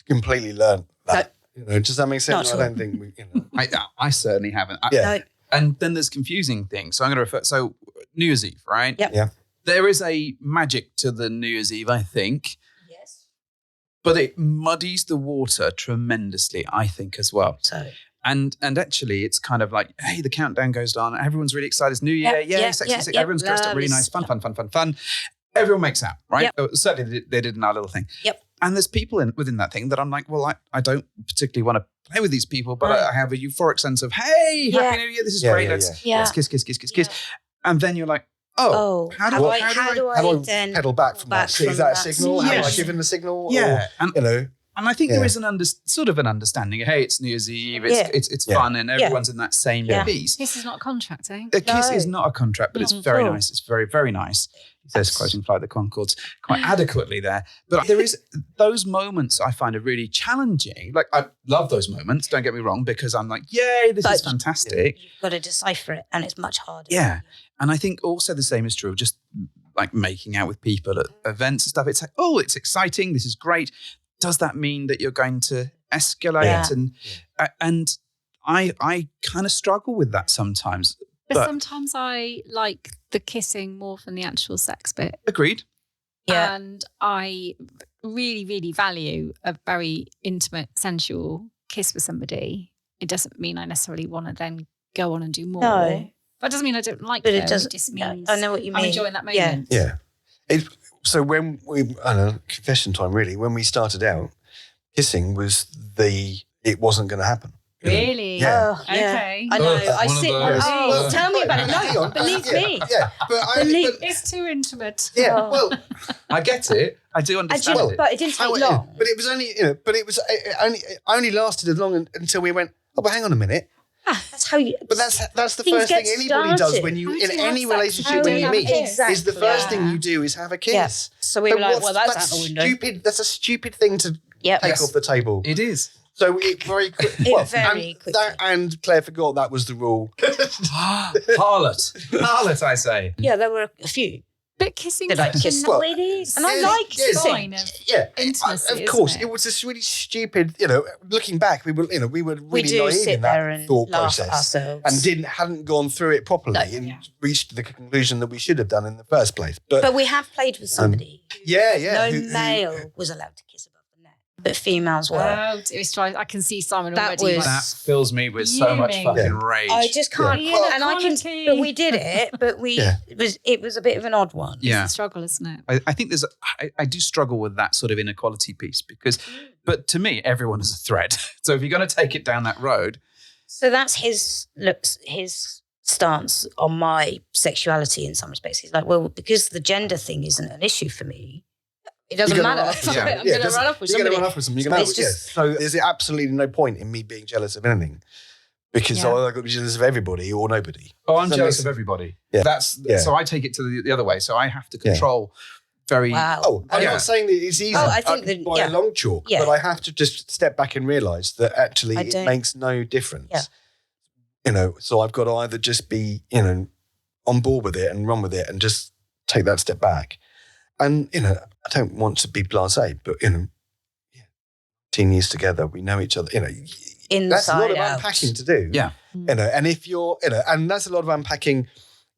completely learned that. Does that make sense? Not at I all. don't think we, I certainly haven't. Yeah. No, And then there's confusing things. So I'm going to refer. So New Year's Eve, right? Yep. Yeah. There is a magic to the New Year's Eve, I think, yes. but it muddies the water tremendously, I think, as well. So And actually, it's kind of like, hey, the countdown goes on. Everyone's really excited. It's New Year. Yeah, Sexy. yeah, yeah. Everyone's dressed up really nice. Fun. Everyone makes out, right? Yep. Certainly they did in our little thing. Yep. And there's people within that thing that I'm like, well, I don't particularly want to play with these people, but I have a euphoric sense of, hey, Yeah. Happy New Year. This is Yeah, great. yeah, Let's yeah. kiss. And then you're like, oh, how do I then pedal back from that? from Is that a that? signal? Have I Yes. given the signal? yeah. And I think there Yeah. is sort of an understanding. Hey, it's New Year's Eve. It's Yeah. fun, and everyone's in that same Yeah. piece. This is not contracting. A kiss No. is not a contract, but it's Not at very all. nice. It's very, very nice. He says, quoting Flight of the Conchords quite adequately there. But there is those moments I find are really challenging. Like, I love those moments, don't get me wrong, because I'm like, yay, this is But- fantastic. You've got to decipher it, and it's much harder. Yeah. And I think also the same is true of just like making out with people at events and stuff. It's like, oh, it's exciting. This is great. Does that mean that you're going to escalate? Yeah. And I kind of struggle with that sometimes. But sometimes I like the kissing more than the actual sex bit. Agreed. Yeah. And I really, really value a very intimate, sensual kiss with somebody. It doesn't mean I necessarily want to then go on and do more. No. That doesn't mean I don't like But them. it doesn't. just yeah, means I know what you mean. I'm enjoying that Yeah. moment. Yeah. So when I don't know, confession time really, when we started out, kissing was it wasn't going to happen. Really? Yeah. Oh, yeah. Okay. I know. One I of sit. those. Oh, tell me about it. Hang No, on. believe Yeah, me. Yeah. Believe- It's too intimate. Yeah. Well, I get it. I do understand it. But it didn't take long. But it was only, it only lasted as long until we went, oh, but hang on a minute. That's how you. But that's the Things first thing get anybody does started. when you, How in do you have any sex? relationship How when do you you meet, have is the Exactly. first thing Yeah. you do is have a Yeah. kiss. So we were like, what's- well, that's out the window. Stupid. That's a stupid thing to Yep. take off the table. It is. So it very quickly. Very quickly. And Claire forgot that was the rule. Harlot, I say. Yeah, there were a few. But kissing Did I kiss the ladies? And I like kissing. Intimacy, of course, isn't it was just really stupid. Looking back, we were really we do naive sit in there that and thought laugh at process, ourselves. and hadn't gone through it properly and reached the conclusion that we should have done in the first place. But we have played with somebody. Yeah. No male was allowed to kiss above the neck, but females were. Oh, I can see Simon That already. was- That fills me with so much Fuming. fucking rage. I just can't, Yeah. and I can. Inequality. But we did it. But it was a bit of an odd one. Yeah. It's a struggle, isn't it? I think I do struggle with that sort of inequality piece but to me, everyone is a threat. So if you're going to take it down that road. So that's his stance on my sexuality in some respects. He's like, well, because the gender thing isn't an issue for me, it doesn't matter. I'm going to run off with You're somebody. going to run off with somebody. It's So there's absolutely no point in me being jealous of anything because I've got to be jealous of everybody or nobody. Oh, I'm jealous of everybody. Yeah. So I take it to the other way. So I have to control very. Wow. Oh, I'm not saying that it's easy I think that, by a long chalk, but I have to just step back and realise that actually it makes no difference. Yeah. So I've got to either just be, on board with it and run with it and just take that step back. And, I don't want to be blasé, but, 10 years together, we know each other, that's a lot of unpacking to do. Yeah. And if you're, and that's a lot of unpacking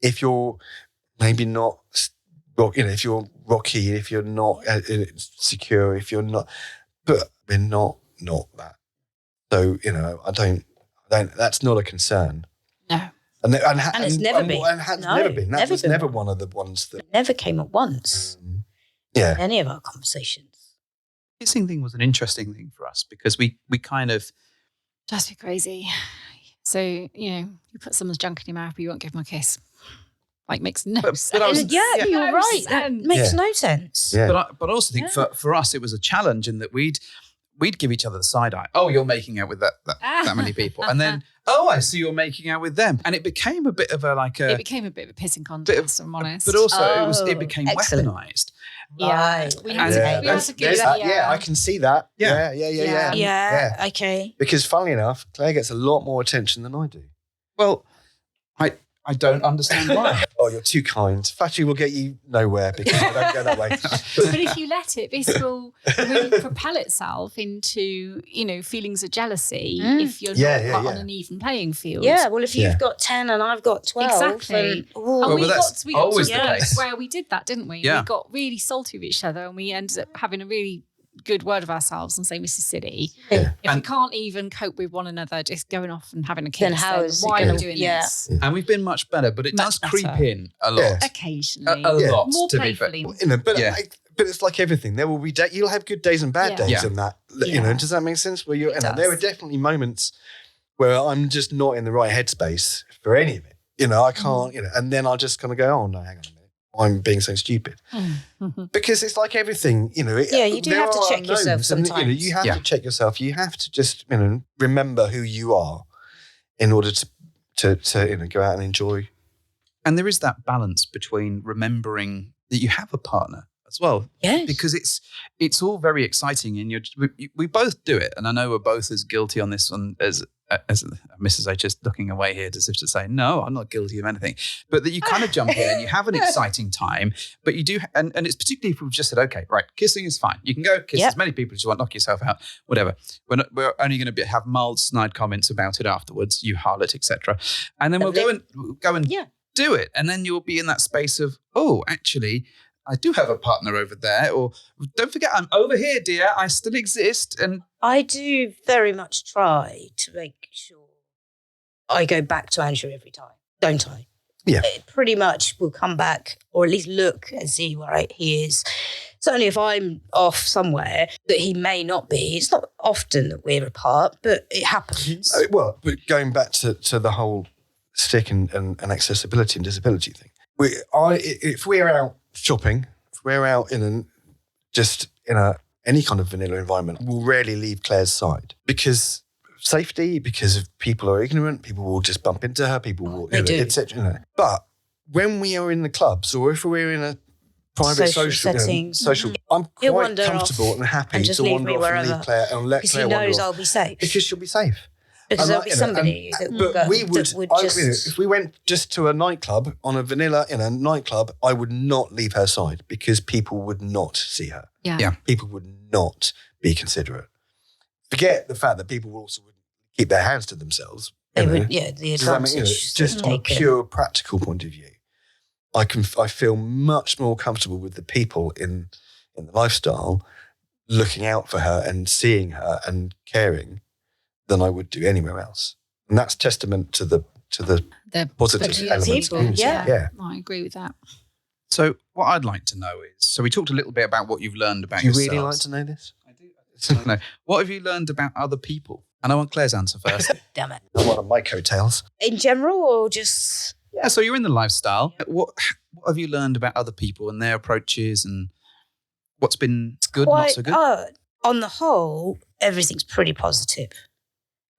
if you're maybe not, if you're rocky, if you're not secure, if you're not, but we're not that. So, I don't, that's not a concern. No. And it's never been. And has No, never been. That never was been never one. one of the ones that. It never came at once. Yeah. In any of our conversations. Kissing thing was an interesting thing for us because we kind of. Just be crazy. So, you put someone's junk in your mouth, but you won't give them a kiss. Like, makes no sense. You're right. That makes Yeah. no sense. Yeah. But I also think for us, it was a challenge in that we'd give each other the side eye. Oh, you're making out with that many people. And then, oh, I see you're making out with them. And it became a bit of it became a bit of a pissing contest, if I'm honest. But also it became excellent. weaponized. Yeah. We had to give that. Yeah, I can see that. Yeah. Yeah. Okay. Because funnily enough, Claire gets a lot more attention than I do. Well, I don't understand why. Oh, you're too kind. Flattery will get you nowhere because I don't go that way. But if you let it, this will really propel itself into, feelings of jealousy if you're not on an even playing field. Yeah, well, if you've got 10 and I've got 12. Exactly. And, we got to always the the point case. where we did that, didn't we? Yeah. We got really salty with each other and we ended up having a really good word of ourselves and saying, this is silly. Yeah. If we can't even cope with one another, just going off and having a kiss, Then how is it why are we gonna- doing yeah. this? And we've been much better, but it does Much creep better. in a lot. Occasionally. A lot, More to be fair. playfully. But Yeah. but it's like everything. There will be you'll have good days and bad Yeah. days Yeah. in that. Yeah. Does that make sense? Where It does. there are definitely moments where I'm just not in the right headspace for any of it. I can't. And then I'll just kind of go, oh no, hang on a minute. I'm being so stupid because it's like everything. Yeah, you do there have to are check yourself unknowns and, sometimes. you have to check yourself. You have to just remember who you are in order to go out and enjoy. And there is that balance between remembering that you have a partner as well. Yes. Because it's all very exciting and we both do it. And I know we're both as guilty on this one as Mrs. H is looking away here as if to say, no, I'm not guilty of anything. But that you kind of jump in and you have an exciting time, but you do, and it's particularly if we've just said, okay, right, kissing is fine. You can go kiss as many people as you want, knock yourself out, whatever. We're only going to have mild snide comments about it afterwards, you harlot, etc. And then we'll go and do it. And then you'll be in that space of, oh, actually, I do have a partner over there, or don't forget, I'm over here, dear. I still exist. And I do very much try to make sure I go back to Andrew every time, don't I? Yeah. It pretty much will come back or at least look and see where he is. Certainly if I'm off somewhere that he may not be, it's not often that we're apart, but it happens. Well, but going back to the whole stick and accessibility and disability thing, if we're out shopping, if we're out in any kind of vanilla environment, we'll rarely leave Claire's side because safety, because if people are ignorant, people will just bump into her, people will, etc. But when we are in the clubs or if we're in a private social settings, I'm He'll quite wander comfortable off and happy and just to leave wander me off and wherever, leave Claire and let because Claire he wander knows off I'll be safe. because she'll be safe. Because there'll be somebody that would just... if we went just to a nightclub, on a vanilla in a nightclub, I would not leave her side because people would not see her. Yeah. People would not be considerate. Forget the fact that people also would keep their hands to themselves. They would, the advantage. Just from a pure practical point of view, I feel much more comfortable with the people in the lifestyle looking out for her and seeing her and caring than I would do anywhere else. And that's testament to the positive elements. Yeah. I agree with that. So what I'd like to know is, so we talked a little bit about what you've learned about Do you yourselves. really like to know this? I do. No. What have you learned about other people? And I want Claire's answer first. Damn it. Not one of my coattails. In general or just... Yeah, so you're in the lifestyle. What have you learned about other people and their approaches and what's been good, not so good? On the whole, everything's pretty positive.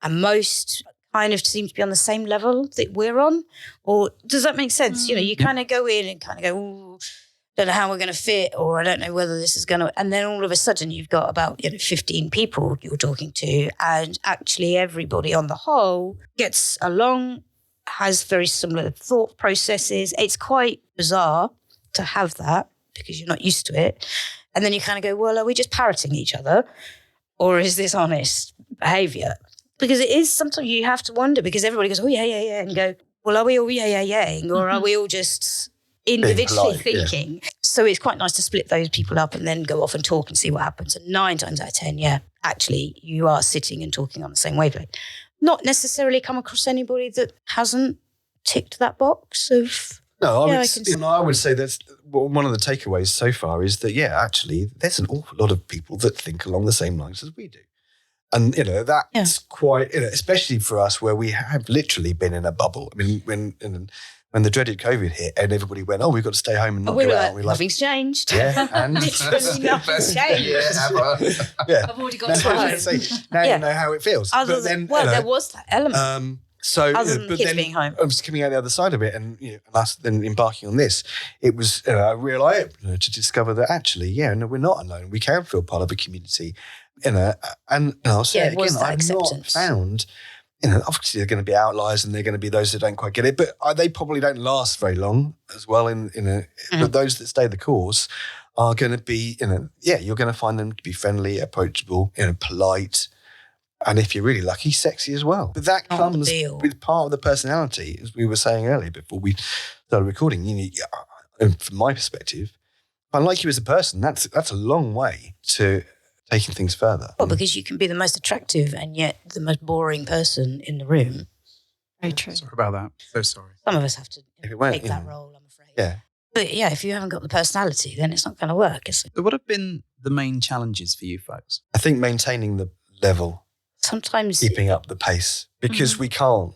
And most kind of seem to be on the same level that we're on. Or does that make sense? You kind of go in and kind of go, ooh, don't know how we're going to fit, or I don't know whether this is going to... And then all of a sudden you've got about 15 people you're talking to, and actually everybody on the whole gets along, has very similar thought processes. It's quite bizarre to have that because you're not used to it. And then you kind of go, well, are we just parroting each other? Or is this honest behaviour? Because it is, sometimes you have to wonder, because everybody goes, oh, yeah, and you go, well, are we all yeah, or are we all just individually thinking? Yeah. So it's quite nice to split those people up and then go off and talk and see what happens. And 9 times out of 10, actually, you are sitting and talking on the same wavelength. Not necessarily come across anybody that hasn't ticked that box of... No, I would say that's one of the takeaways so far is that, actually, there's an awful lot of people that think along the same lines as we do. And, that's quite, especially for us where we have literally been in a bubble. I mean, when the dreaded COVID hit and everybody went, we've got to stay home and not go out. Nothing's changed. Yeah, and literally nothing's changed. I've already got to home. Now you know how it feels. There was that element. Other than the kids being home. I was coming out the other side of it and us then embarking on this, it was a real eye-opener to discover that actually, we're not alone. We can feel part of a community. And I'll say it again, I've not found, obviously there are going to be outliers and there are going to be those that don't quite get it, but they probably don't last very long as well. But those that stay the course are going to be, you're going to find them to be friendly, approachable, polite, and if you're really lucky, sexy as well. But that comes with part of the personality, as we were saying earlier before we started recording. And from my perspective, if I like you as a person, that's a long way to taking things further. Well, because you can be the most attractive and yet the most boring person in the room. Very true. Sorry about that. So sorry. Some of us have to take that role, I'm afraid. Yeah. But if you haven't got the personality, then it's not going to work, is it? So what have been the main challenges for you folks? I think maintaining the level, sometimes keeping up the pace, because we can't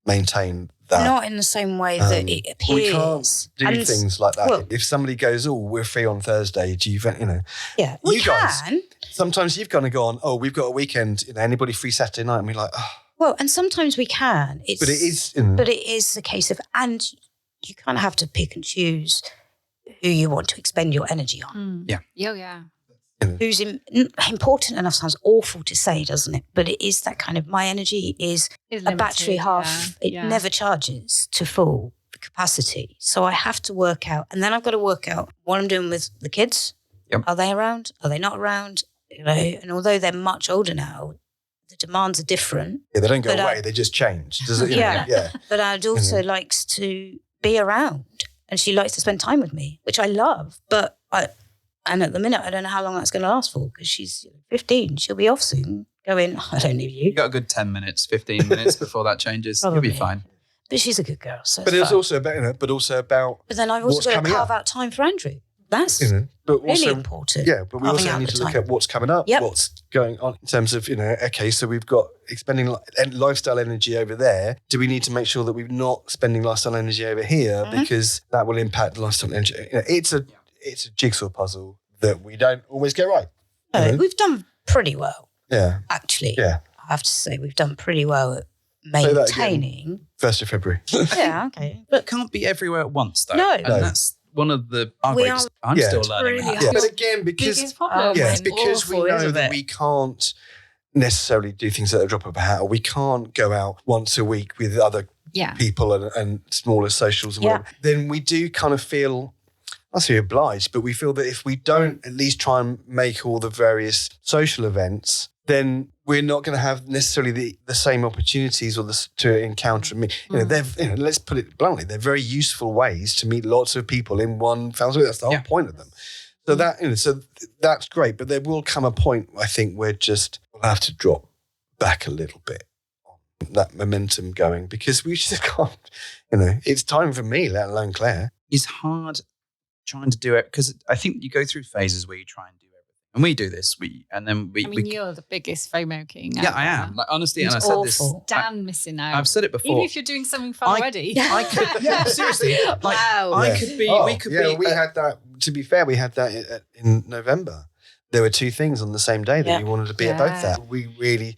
maintain that. Not in the same way that it appears. We can't do things like that. If somebody goes, we're free on Thursday, do you, Yeah, we guys, can. Sometimes you've kind of gone, we've got a weekend, anybody free Saturday night? And we're like, Well, and sometimes we can. But it is. But it is a case of, and you kind of have to pick and choose who you want to expend your energy on. Yeah. Yeah. Who's important enough sounds awful to say, doesn't it? But it is that kind of, my energy is a battery half. It never charges to full capacity. So I have to work out, and then I've got to work out what I'm doing with the kids. Yep. Are they around? Are they not around? And although they're much older now, the demands are different. Yeah, they don't go away, they just change. Does it, yeah. But our daughter likes to be around and she likes to spend time with me, which I love. And at the minute, I don't know how long that's going to last for because she's 15. She'll be off soon. Going, I don't need you. You got a good 10 minutes, 15 minutes before that changes. You'll be fine. But she's a good girl. So but it's also about, But then I've also got to carve out time for Andrew. That's really important. Yeah, but we also need to look at what's coming up, what's going on in terms of, okay, so we've got expending lifestyle energy over there. Do we need to make sure that we're not spending lifestyle energy over here because that will impact the lifestyle energy? It's a jigsaw puzzle that we don't always get right. No, we've done pretty well. Yeah. Actually. Yeah. I have to say we've done pretty well at maintaining. 1st of February. Yeah, okay. But can't be everywhere at once though. No. And that's one of the arguments I'm still learning. But again, because we know that we can't necessarily do things at a drop of a hat, or we can't go out once a week with other people and smaller socials and whatever, then we do kind of feel, I say obliged, but we feel that if we don't at least try and make all the various social events, then we're not going to have necessarily the same opportunities or to encounter me. Let's put it bluntly, they're very useful ways to meet lots of people in one family. That's the whole point of them. So so that's great, but there will come a point, I think, where we'll have to drop back a little bit on that momentum going, because we just can't. It's time for me, let alone Claire. It's hard trying to do it, because I think you go through phases where you try and do everything, and we do this. You're the biggest FOMO king. Yeah, I am. Like, honestly, it's and I said awful. this. Dan missing out. I've said it before. Even if you're doing something fun already. I could. Yeah, seriously. Wow. I could be. Oh, we could be. We had that. To be fair, we had that in November. There were 2 things on the same day that we wanted to be at both that. We really,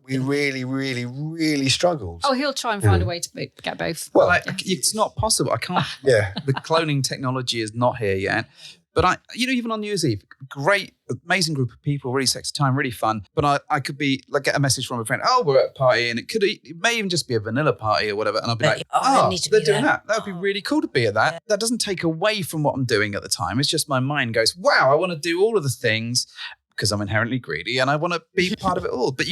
we really, really, really struggled. Oh, he'll try and find a way to get both. Well, it's not possible. I can't. Yeah. The cloning technology is not here yet. But even on New Year's Eve, great, amazing group of people, really sexy time, really fun. But I could be get a message from a friend, oh, we're at a party, and it may even just be a vanilla party or whatever. And I'll be they're doing that. That would be really cool to be at that. Yeah. That doesn't take away from what I'm doing at the time. It's just my mind goes, wow, I want to do all of the things because I'm inherently greedy and I want to be part of it all. But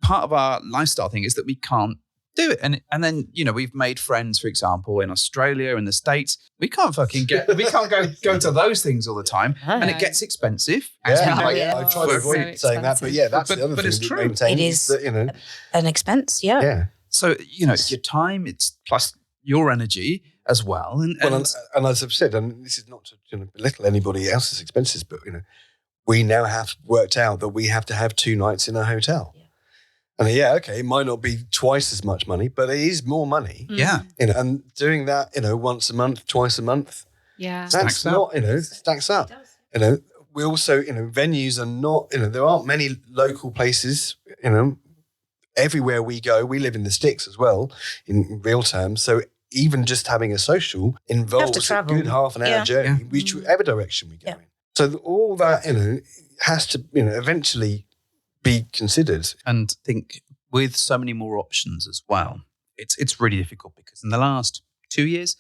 part of our lifestyle thing is that we can't do it. And then, we've made friends, for example, in Australia, in the States. We can't go to those things all the time. And it gets expensive. I try to avoid saying that, but that's the other thing. It's true. It is an expense, yeah. So, it's your time, it's plus your energy as well. And as I've said, and this is not to belittle anybody else's expenses, but, we now have worked out that we have to have 2 nights in a hotel. Yeah. And it might not be twice as much money, but it is more money. Yeah. And doing that, once a month, twice a month. Yeah. That's stacks up. We also, venues are not, there aren't many local places, everywhere we go. We live in the sticks as well, in real terms. So even just having a social involves a good half an hour journey, whichever direction we go in. So all that, has to, eventually be considered. And I think with so many more options as well, it's really difficult, because in the last 2 years,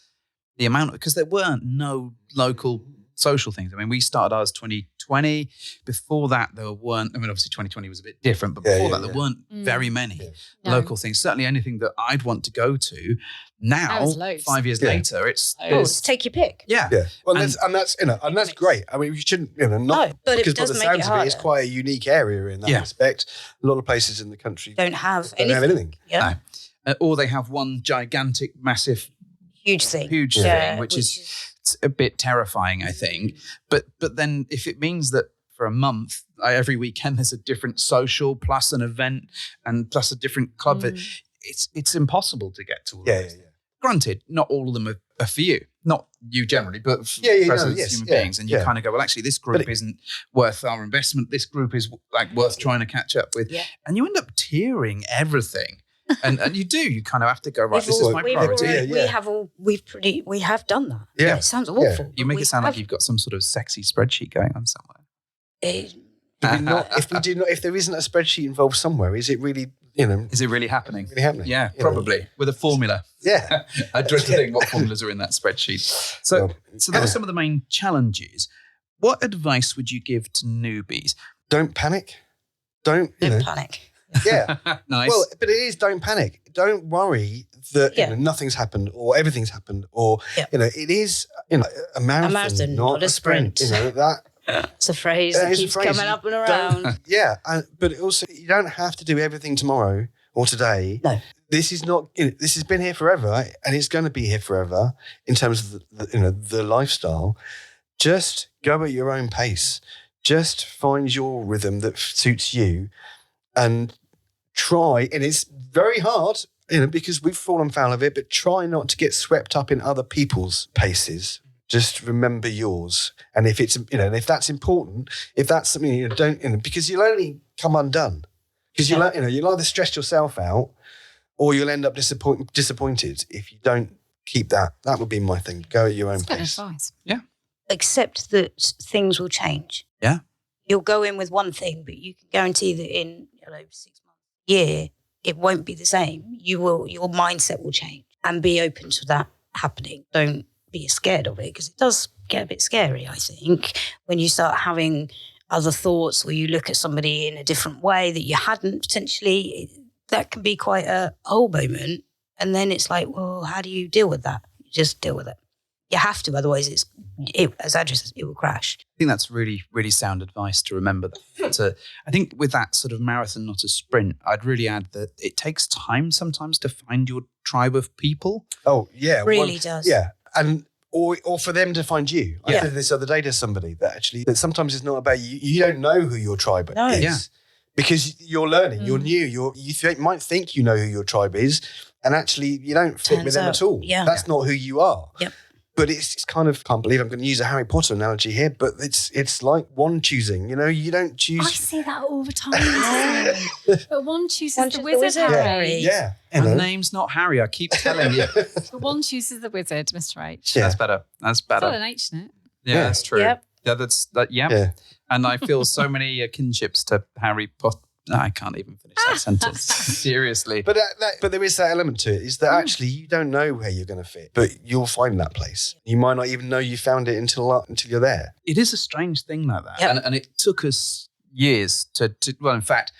because there weren't no local social things. I mean, we started ours 2020. Before that, there weren't, obviously 2020 was a bit different, but before that, there weren't very many local things. Certainly anything that I'd want to go to. Now, 5 years later, it's take your pick. Yeah. Well, and that's great. I mean, you shouldn't, not but because it by does the make it sounds of harder. it's quite a unique area in that respect. A lot of places in the country don't have anything. Yeah. No. Or they have one gigantic, massive, huge thing, which is a bit terrifying, I think. But then if it means that for a month, every weekend there's a different social plus an event and plus a different club, it's impossible to get to all of those. Granted, not all of them are for you. Not you generally, but for us as human beings. And you kind of go, well, actually, this group isn't worth our investment. This group is worth trying to catch up with. Yeah. And you end up tiering everything. and you kind of have to go, right, this is my priority. We have done that. Yeah. It sounds awful. You make it sound like you've got some sort of sexy spreadsheet going on somewhere. If there isn't a spreadsheet involved somewhere, is it really, Is it really happening? Yeah, probably. With a formula. Yeah. I dread to think what formulas are in that spreadsheet. So that was some of the main challenges. What advice would you give to newbies? Don't panic. Don't panic. Yeah. Nice. Well, but it is don't panic. Don't worry that nothing's happened or everything's happened or, it is a marathon, not a sprint. It's a phrase that keeps coming up and around. But also you don't have to do everything tomorrow or today. No. This is not, this has been here forever and it's going to be here forever in terms of the lifestyle. Just go at your own pace. Just find your rhythm that suits you and try. And it's very hard, because we've fallen foul of it, but try not to get swept up in other people's paces. Just remember yours. And if it's, and if that's important, if that's something you don't, because you'll only come undone. Because you'll either stress yourself out or you'll end up disappointed if you don't keep that. That would be my thing. Go at your own pace. Advice. Yeah. Accept that things will change. Yeah. You'll go in with one thing, but you can guarantee that in 6 months, year, it won't be the same. Your mindset will change, and be open to that happening. Don't be scared of it, because it does get a bit scary, I think, when you start having other thoughts, where you look at somebody in a different way that you hadn't potentially. That can be quite a whole moment. And then it's like, well, how do you deal with that? You just deal with it. You have to, otherwise as Andrew says, it will crash. I think that's really, really sound advice to remember that. I think with that sort of marathon, not a sprint, I'd really add that it takes time sometimes to find your tribe of people. Oh, yeah. Really does. Yeah. And or for them to find you. I said this other day to somebody that sometimes it's not about you. You don't know who your tribe is. Yeah. Because you're learning, you're new, you might think you know who your tribe is, and actually you don't fit with them at all. Yeah. That's not who you are. Yep. But it's kind of, can't believe I'm going to use a Harry Potter analogy here, but it's like wand choosing. You don't choose. I see that all the time. But one chooses the wizard, Harry. Yeah. My name's not Harry. I keep telling you. But one chooses the wizard, Mr. H. Yeah. That's better. It's not an H, isn't it? Yeah, that's true. Yep. Yeah, that's that. Yeah. And I feel so many kinships to Harry Potter. I can't even finish that sentence. Seriously. But but there is that element to it, is that actually you don't know where you're going to fit, but you'll find that place. You might not even know you found it until you're there. It is a strange thing like that. Yep. And it took us years to well, in fact,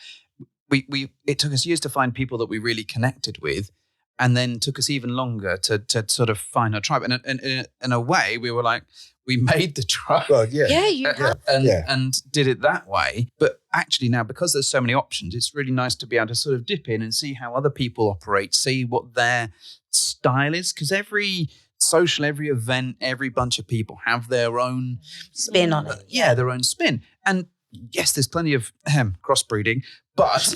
it took us years to find people that we really connected with, and then took us even longer to sort of find our tribe. And in a way, we were like, we made the tribe. Well, yeah. Yeah, you have. And did it that way. But actually now, because there's so many options, it's really nice to be able to sort of dip in and see how other people operate, see what their style is. Because every social, every event, every bunch of people have their own Spin on it. Yeah, their own spin. And yes, there's plenty of crossbreeding, but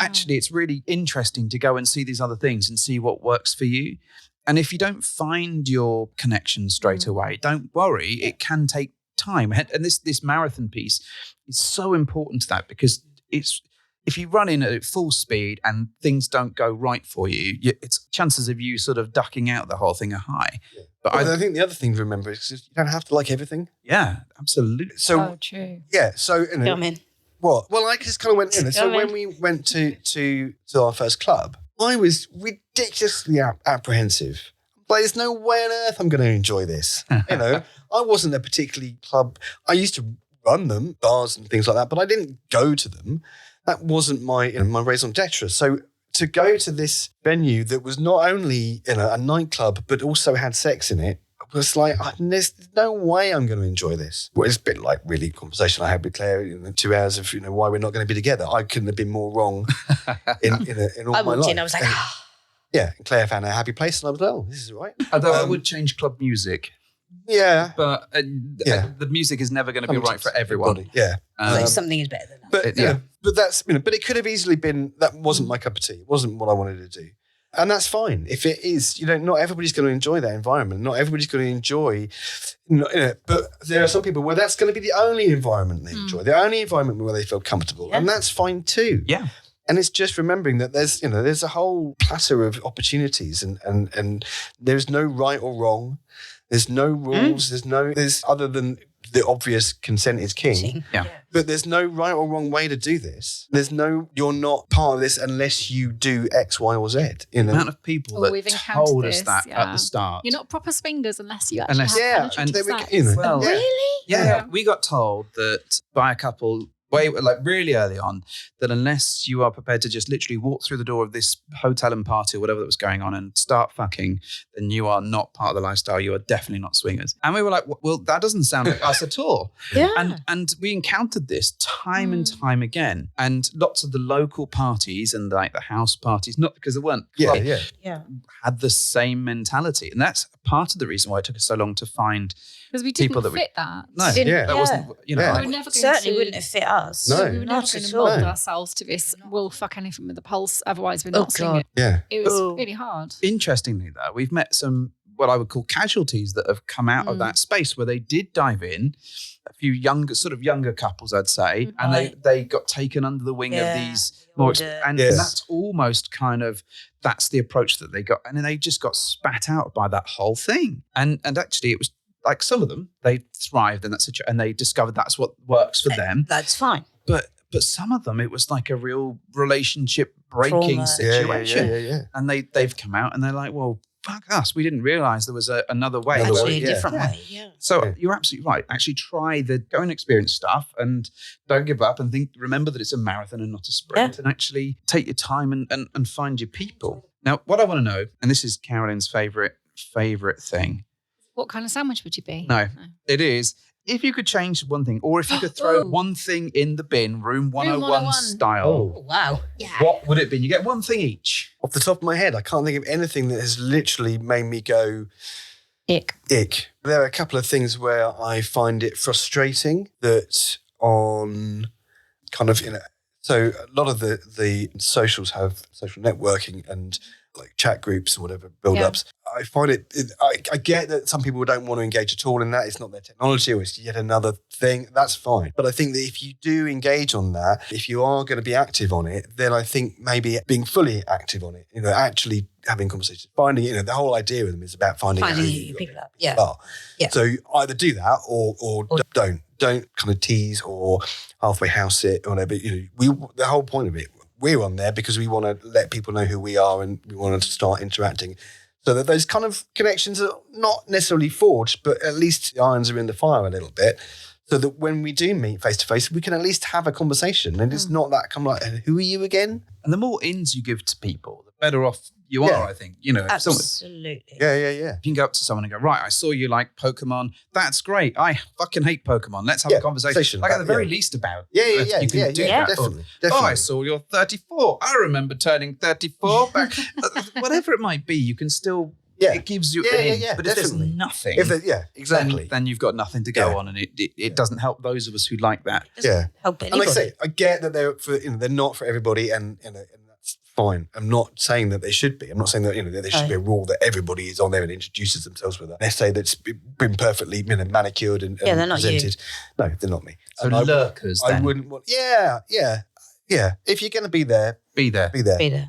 actually it's really interesting to go and see these other things and see what works for you. And if you don't find your connection straight away, don't worry. It can take time. And this marathon piece is so important to that, because if you run in at full speed and things don't go right for you, it's chances of you sort of ducking out the whole thing are high. Yeah. But I think the other thing to remember is you don't have to like everything. Yeah, absolutely. So true. Yeah, so Come in. What? Well, I just kind of went in. So when we went to our first club, I was ridiculously apprehensive. Like, there's no way on earth I'm going to enjoy this. I wasn't a particularly club. I used to run them, bars and things like that, but I didn't go to them. That wasn't my my raison d'etre. So to go to this venue that was not only a nightclub but also had sex in it, was like, there's no way I'm going to enjoy this. Well, it's a bit like really conversation I had with Claire in the 2 hours of why we're not going to be together. I couldn't have been more wrong in all my life. I walked in, I was like, yeah, and Claire found a happy place, and I was like, oh, this is right. Although I would change club music. Yeah. But the music is never going to be right for everyone. Yeah. something is better than that. But but that's but it could have easily been that wasn't my cup of tea. It wasn't what I wanted to do. And that's fine. If it is, not everybody's going to enjoy that environment. Not everybody's going to enjoy, but there are some people where that's going to be the only environment they enjoy, the only environment where they feel comfortable. Yeah. And that's fine too. Yeah. And it's just remembering that there's a whole platter of opportunities and there's no right or wrong. There's no rules. There's other than the obvious consent is king. Yeah. But there's no right or wrong way to do this. You're not part of this unless you do X, Y, or Z. The amount of people that told us that at the start. You're not proper swingers unless you actually have penetrative sex. Really? Yeah. We got told that by a couple really early on, that unless you are prepared to just literally walk through the door of this hotel and party or whatever that was going on and start fucking, then you are not part of the lifestyle. You are definitely not swingers. And we were like, well, that doesn't sound like us at all. Yeah. And we encountered this time and time again. And lots of the local parties and like the house parties, not because there weren't clubs, had the same mentality. And that's part of the reason why it took us so long to find because we didn't fit that. No, that wasn't, we were never certainly wouldn't have fit us. No. We were never going to mould ourselves to this. We'll fuck anything with a pulse, otherwise we're not swinging. Yeah. It was really hard. Interestingly, though, we've met some what I would call casualties that have come out of that space where they did dive in. A few younger couples, I'd say, and they got taken under the wing of these more, and that's almost kind of that's the approach that they got, and then they just got spat out by that whole thing. And actually, it was like some of them, they thrived in that situation and they discovered that's what works for them. That's fine. But some of them, it was like a real relationship breaking situation. Yeah. And they've come out and they're like, well, fuck us. We didn't realize there was another way. Actually, a different way. Yeah. So you're absolutely right. Actually try go and experience stuff and don't give up and remember that it's a marathon and not a sprint, and actually take your time and find your people. Now, what I want to know, and this is Carolyn's favorite thing. What kind of sandwich would you be? No, it is. If you could change one thing, or if you could throw one thing in the bin, Room 101 style. Oh, wow. Yeah. What would it be? You get one thing each. Off the top of my head, I can't think of anything that has literally made me go Ick. There are a couple of things where I find it frustrating that on kind of, so a lot of the socials have social networking and like chat groups or whatever, build-ups. I find I get that some people don't want to engage at all in that. It's not their technology or it's yet another thing. That's fine. But I think that if you do engage on that, if you are going to be active on it, then I think maybe being fully active on it, actually having conversations, finding, the whole idea of them is about finding people up. Yeah. Yeah. So either do that or don't kind of tease or halfway house it or whatever. The whole point of it, we're on there because we want to let people know who we are and we want to start interacting so that those kind of connections are not necessarily forged, but at least the irons are in the fire a little bit so that when we do meet face to face, we can at least have a conversation and it's not that kind of like, who are you again? And the more ins you give to people, the better off you are, I think. Absolutely. Yeah. You can go up to someone and go, right, I saw you like Pokemon. That's great. I fucking hate Pokemon. Let's have a conversation. Like at the very least about it. Yeah. You can do that. Definitely. Oh, I saw you're 34. I remember turning 34 back. Whatever it might be, you can still, it gives you an in. But if there's nothing, exactly. Then you've got nothing to go on and it doesn't help those of us who like that. Help anybody. And like I say, I get that they're not for everybody and that's fine. I'm not saying that they should be. I'm not saying that that there should be a rule that everybody is on there and introduces themselves with that. They say that's been perfectly manicured and they're not presented. You. No, they're not me. So lurkers then. I wouldn't want. Yeah. If you're going to be there, be there.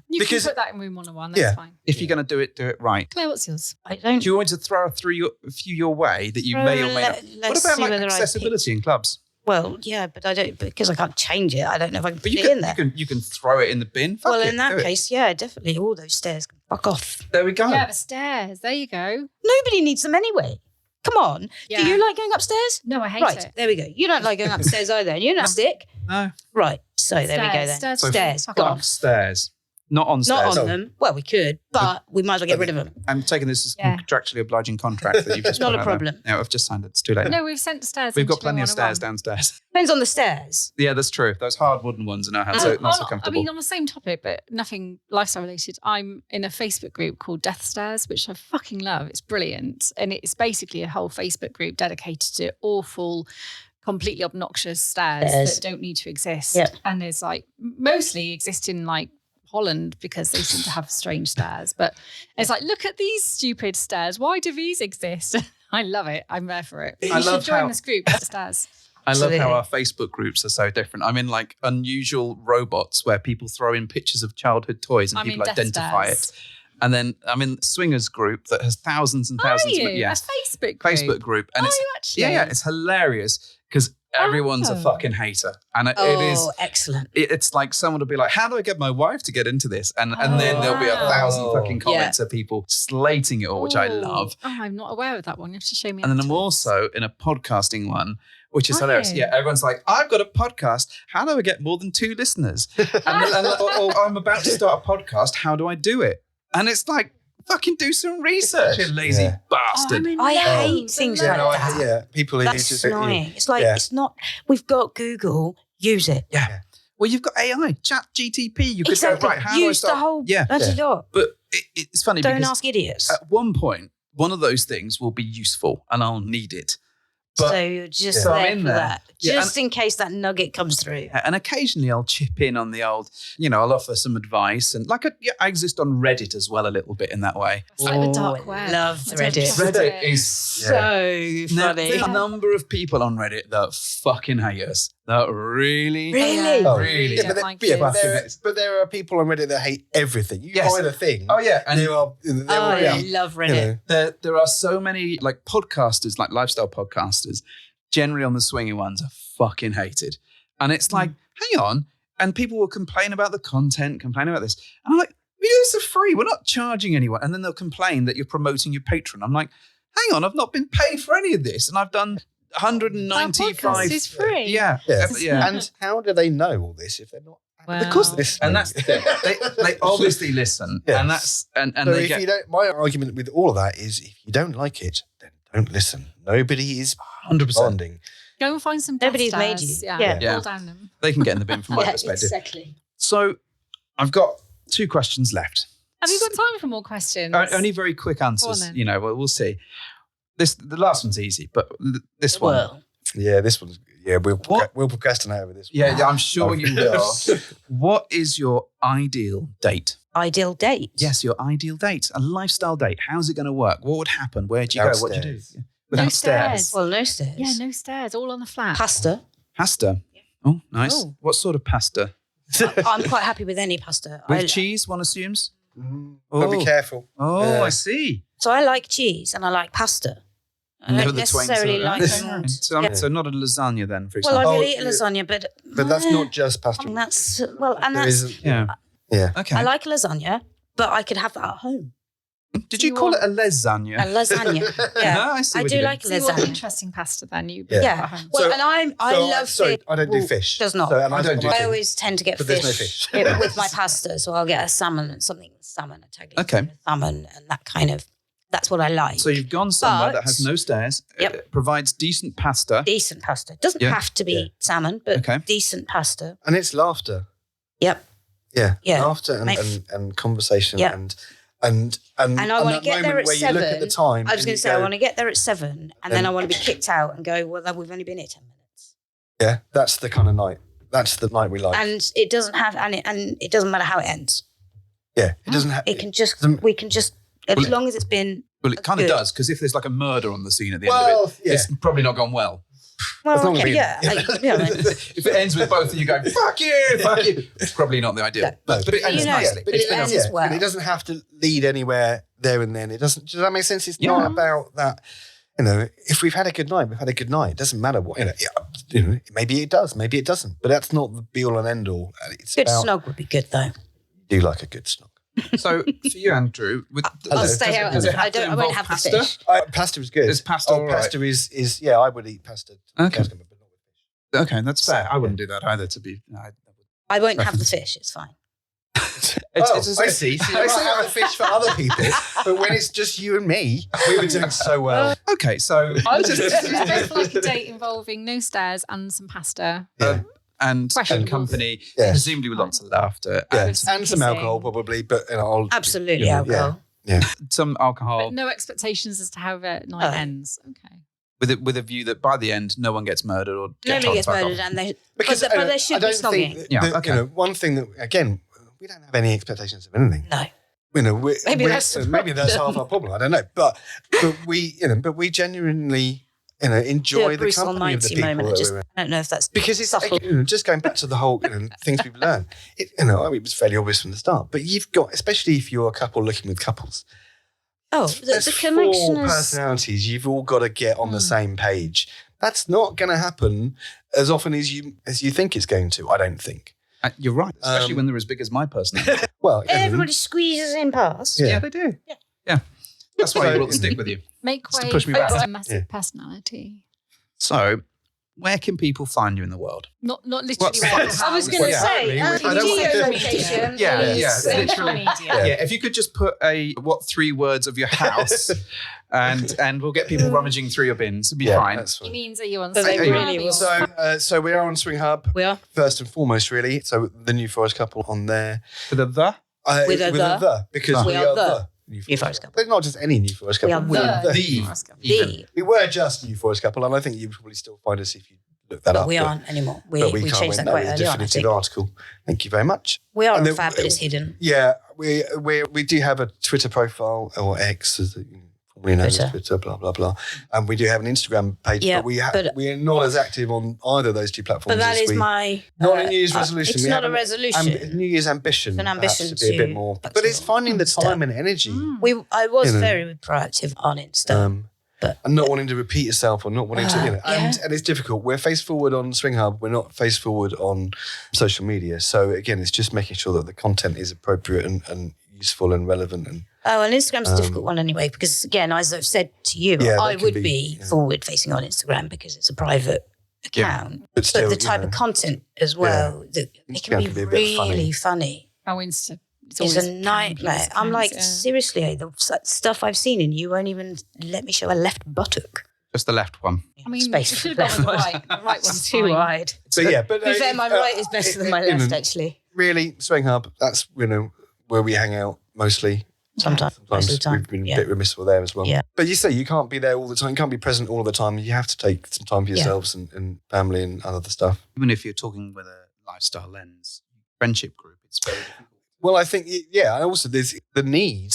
You can put that in Room 101. That's fine. If you're going to do it right. Claire, what's yours? I don't. Do you want to throw a few your way that you may or may not? What about like accessibility in clubs? Well, yeah, but I don't, because I can't change it. I don't know if I can put it in there. You can throw it in the bin. Well, in that case, yeah, definitely. All those stairs can fuck off. There we go. Yeah, the stairs. There you go. Nobody needs them anyway. Come on. Yeah. Do you like going upstairs? No, I hate it. There we go. You don't like going upstairs either. And you're not stick. No. Right. So there we go then. Stairs. Gone. Stairs. Not on stairs. Not on them. Well, we could, but we might as well get rid of them. I'm taking this as a contractually obliging contract that you've just not put a problem. No, I've just signed it. It's too late. No, we've sent stairs. We've got plenty of stairs downstairs. Depends on the stairs. Yeah, that's true. Those hard wooden ones are not so comfortable. I mean, on the same topic, but nothing lifestyle related. I'm in a Facebook group called Death Stairs, which I fucking love. It's brilliant. And it's basically a whole Facebook group dedicated to awful, completely obnoxious stairs that don't need to exist. Yep. And there's like mostly exist in like Holland because they seem to have strange stairs. But it's like, look at these stupid stairs. Why do these exist? I love it. I'm there for it. You should join this group, Death Stairs. I love how our Facebook groups are so different. I'm in like unusual robots where people throw in pictures of childhood toys and people identify it. And then I'm in Swingers group that has thousands and thousands. Are you? Yeah, a Facebook group? Facebook group. And are you actually? Yeah, it's hilarious because everyone's a fucking hater. And it is excellent. It's like someone will be like, how do I get my wife to get into this? And then there'll be 1,000 fucking comments of people slating it all, which I love. Oh, I'm not aware of that one. You have to show me. And then I'm also in a podcasting one, which is hilarious. Yeah, everyone's like, I've got a podcast. How do I get more than 2 listeners? or I'm about to start a podcast. How do I do it? And it's like, fucking do some research, you lazy bastard. I hate things like that. People That's just annoying. It's like, it's not, we've got Google, use it. Yeah. Well, you've got AI, Chat GTP. You could go, right, how do I start? Use the whole, But it's funny don't ask idiots. At one point, one of those things will be useful and I'll need it. so you're just So I'm there in for there. that. Yeah, Just in case that nugget comes through. And occasionally I'll chip in on the old, I'll offer some advice. And I exist on Reddit as well a little bit in that way. It's like the dark web. Love I don't Reddit. trust Reddit it. is So Now, funny. the number of people on Reddit that fucking hate us. That really? Really? Yeah, Oh, really? don't but, like yeah, it. but there are people on Reddit that hate everything. You Yes. find a thing. Oh, yeah. And there are. I love Reddit. there are so many podcasters, like lifestyle podcasters, generally on the swingy ones are fucking hated. And it's like, hang on. And people will complain about the content, complain about this. And I'm like, we do this for free. We're not charging anyone. And then they'll complain that you're promoting your Patreon. I'm like, hang on, I've not been paid for any of this. And I've done 195. Our podcast is free. Yeah. Yeah. Yeah. And how do they know all this if they're not? Well, Of course, listening? and that's the thing. They obviously listen, Yes. and that's and So they if get you don't, my argument with all of that is, if you don't like it, then don't listen. Nobody is 100%. bonding. Go and find some Nobody's death made stairs. you. Yeah. Yeah. Fall down them. They can get in the bin from my Yeah, perspective. exactly. So I've got 2 questions left. Have you got time for more questions? Only very quick answers. then. We'll see. The last one's easy, but this one. Well, Yeah, this one's. Yeah, we'll What? procrastinate over this one. Yeah, I'm sure you will. What is your ideal date? ideal date. Yes, your ideal date, a lifestyle date. How's it going to work? What would happen? Where do you go? What do you do? Downstairs. Yeah. No Without stairs. stairs. Well, no stairs. Yeah, no stairs. All on the flat. Pasta. Pasta. Oh, nice. Oh. What sort of pasta? I'm quite happy with any pasta. With cheese, one assumes? But be Oh. careful. Oh, Yeah. I see. So I like cheese and I like pasta. I Never don't the twain necessarily shall- like This- them. so, Yeah. so not a lasagna then, for Well, I example. will eat a lasagna, but But that's not just I pasta. mean, that's well, and There that's is- Yeah. Yeah. Okay. I like a lasagna, but I could have that at home. Did you call it a lasagna? A lasagna, yeah. I see I what do you like So you want lasagna. interesting pasta then you Yeah. Yeah. at home. Well, So- and I So love sorry, fish. I don't do Well, fish. Does not. So, and I don't do I fish. always tend to get But fish, there's no fish. with my pasta, so I'll get a salmon, something with salmon, a tagliatelle Okay. with salmon, and that kind of. That's what I like. So you've gone somewhere that But- has no stairs. Yep. It provides decent pasta. Decent pasta doesn't Yeah. have to be salmon, but Okay. decent pasta. And it's laughter. Yep. Yeah. Yeah. Laughter and conversation Yeah. and And I want to that get there moment at where 7. you look at the time. I was and going you to say, I go, want to get there at 7, and then I want to be kicked out and go, well, we've only been here 10 minutes. Yeah, that's the kind of night. That's the night we like. And it doesn't have, and it doesn't matter how it ends. Yeah, it doesn't have. It can just, doesn't- we can just, as Well, long as it's been, Well, it kind of Good. does, because if there's like a murder on the scene at the end Well, of it, yeah. it's probably not gone well. As long well, as okay, we- yeah. If it ends with both of you going, fuck you, fuck you, it's probably not the ideal. Yeah. But it ends You know, nicely. but it ends yeah, well. but it doesn't have to lead anywhere there and then. It doesn't. Does that make sense? It's Yeah. not about that. If we've had a good night, we've had a good night. It doesn't matter what. Maybe it does, maybe it doesn't. But that's not the be all and end all. It's Good about. snog would be good, though. Do like a good snog. So for you, Andrew, I'll stay out. does it I to won't involve have pasta? the fish. Pasta is good. Is pasta all right? Pasta is yeah. I would eat pasta. Okay. But not with fish. Okay, that's fair. I wouldn't do that either. To be, I won't have the fish. It's fine. I see. So you might have the fish for other people, but when it's just you and me, we were doing so well. Okay, so I was Just just go for like a date involving no stairs and some pasta. Yeah. and Questionable. company, Yeah. presumably with lots of laughter Yeah. and And some alcohol probably, but I'll Absolutely, Yeah. alcohol. some alcohol But no expectations as to how the night Oh. ends. Okay. with a view that by the end no one gets murdered or Nobody gets fuck off. murdered, and they. because but there should I be don't snogging. think Yeah, that, okay. one thing that again we don't have any expectations of anything. No. Maybe that's the maybe that's problem. half our problem. I don't know, but we genuinely enjoy the Bruce company of the Almighty people moment. that we're in. I don't know if that's Because it's subtle. just going back to the whole things we've learned. It was fairly obvious from the start, but you've got, especially if you're a couple looking with couples, Oh, there's the 4 connection is. personalities. You've all got to get on the same page. That's not going to happen as often as you think it's going to. I don't think. You're right, especially when they're as big as my personality. Well, Everybody squeezes in past. Yeah. Yeah, they do. Yeah. That's why you want to stick with you. Make Just to way push me for back. a massive Yeah. personality. So, where can people find you in the world? Not literally. What's where fast? the I was house going to is. Yeah. say, I don't want to- geolocation. Yeah, is yeah, Social literally. media. Yeah, if you could just put 3 words of your house, and we'll get people rummaging through your bins. It'd be fine. That's He fine. means are you on So they social really media? will. So we are on Swinghub We are. first and foremost, really. So the Thenewforestcouple on there For the With a the. because The. we are the. New Forest Couple. But not just any New Forest Couple. We are We were just New Forest Couple, and I think you probably still find us if you look that but up. we aren't anymore. We can't changed that win. quite was a early on, I definitive think. article. Thank you very much. We are And on Fab, but it's hidden. Yeah, we do have a Twitter profile, or X, as it formerly known as Twitter, blah, blah, blah. And we do have an Instagram page, Yeah, but we are not as active on either of those two platforms. But that as is my... not a New Year's resolution. It's We not have a resolution. New Year's ambition. It's an ambition perhaps, to be a bit more. But it's finding the time and energy. I was very proactive on Insta. And not wanting to repeat yourself or not wanting to, Yeah. and it's difficult. We're face forward on Swinghub. We're not face forward on social media. So again, it's just making sure that the content is appropriate and useful and relevant. And Instagram's a difficult one anyway, because again, as I've said to you, I would be forward facing on Instagram because it's a private account. But still, the type of content as well, it can be a bit really funny. Oh, Insta. It's a nightmare. I'm like, seriously, the stuff I've seen and you won't even let me show a left buttock. Just the left one. I mean, Space you should have gone with the right. The right one's too fine. wide. So but To be fair, my right is better than my left, actually. Really, Swinghub, that's where we hang out mostly. Sometimes most of the time. We've been a bit remiss there as well. Yeah. But you say you can't be there all the time. You can't be present all of the time. You have to take some time for yourselves and family and other stuff. Even if you're talking with a lifestyle lens, friendship group, it's very difficult. Well, I think, and also there's the need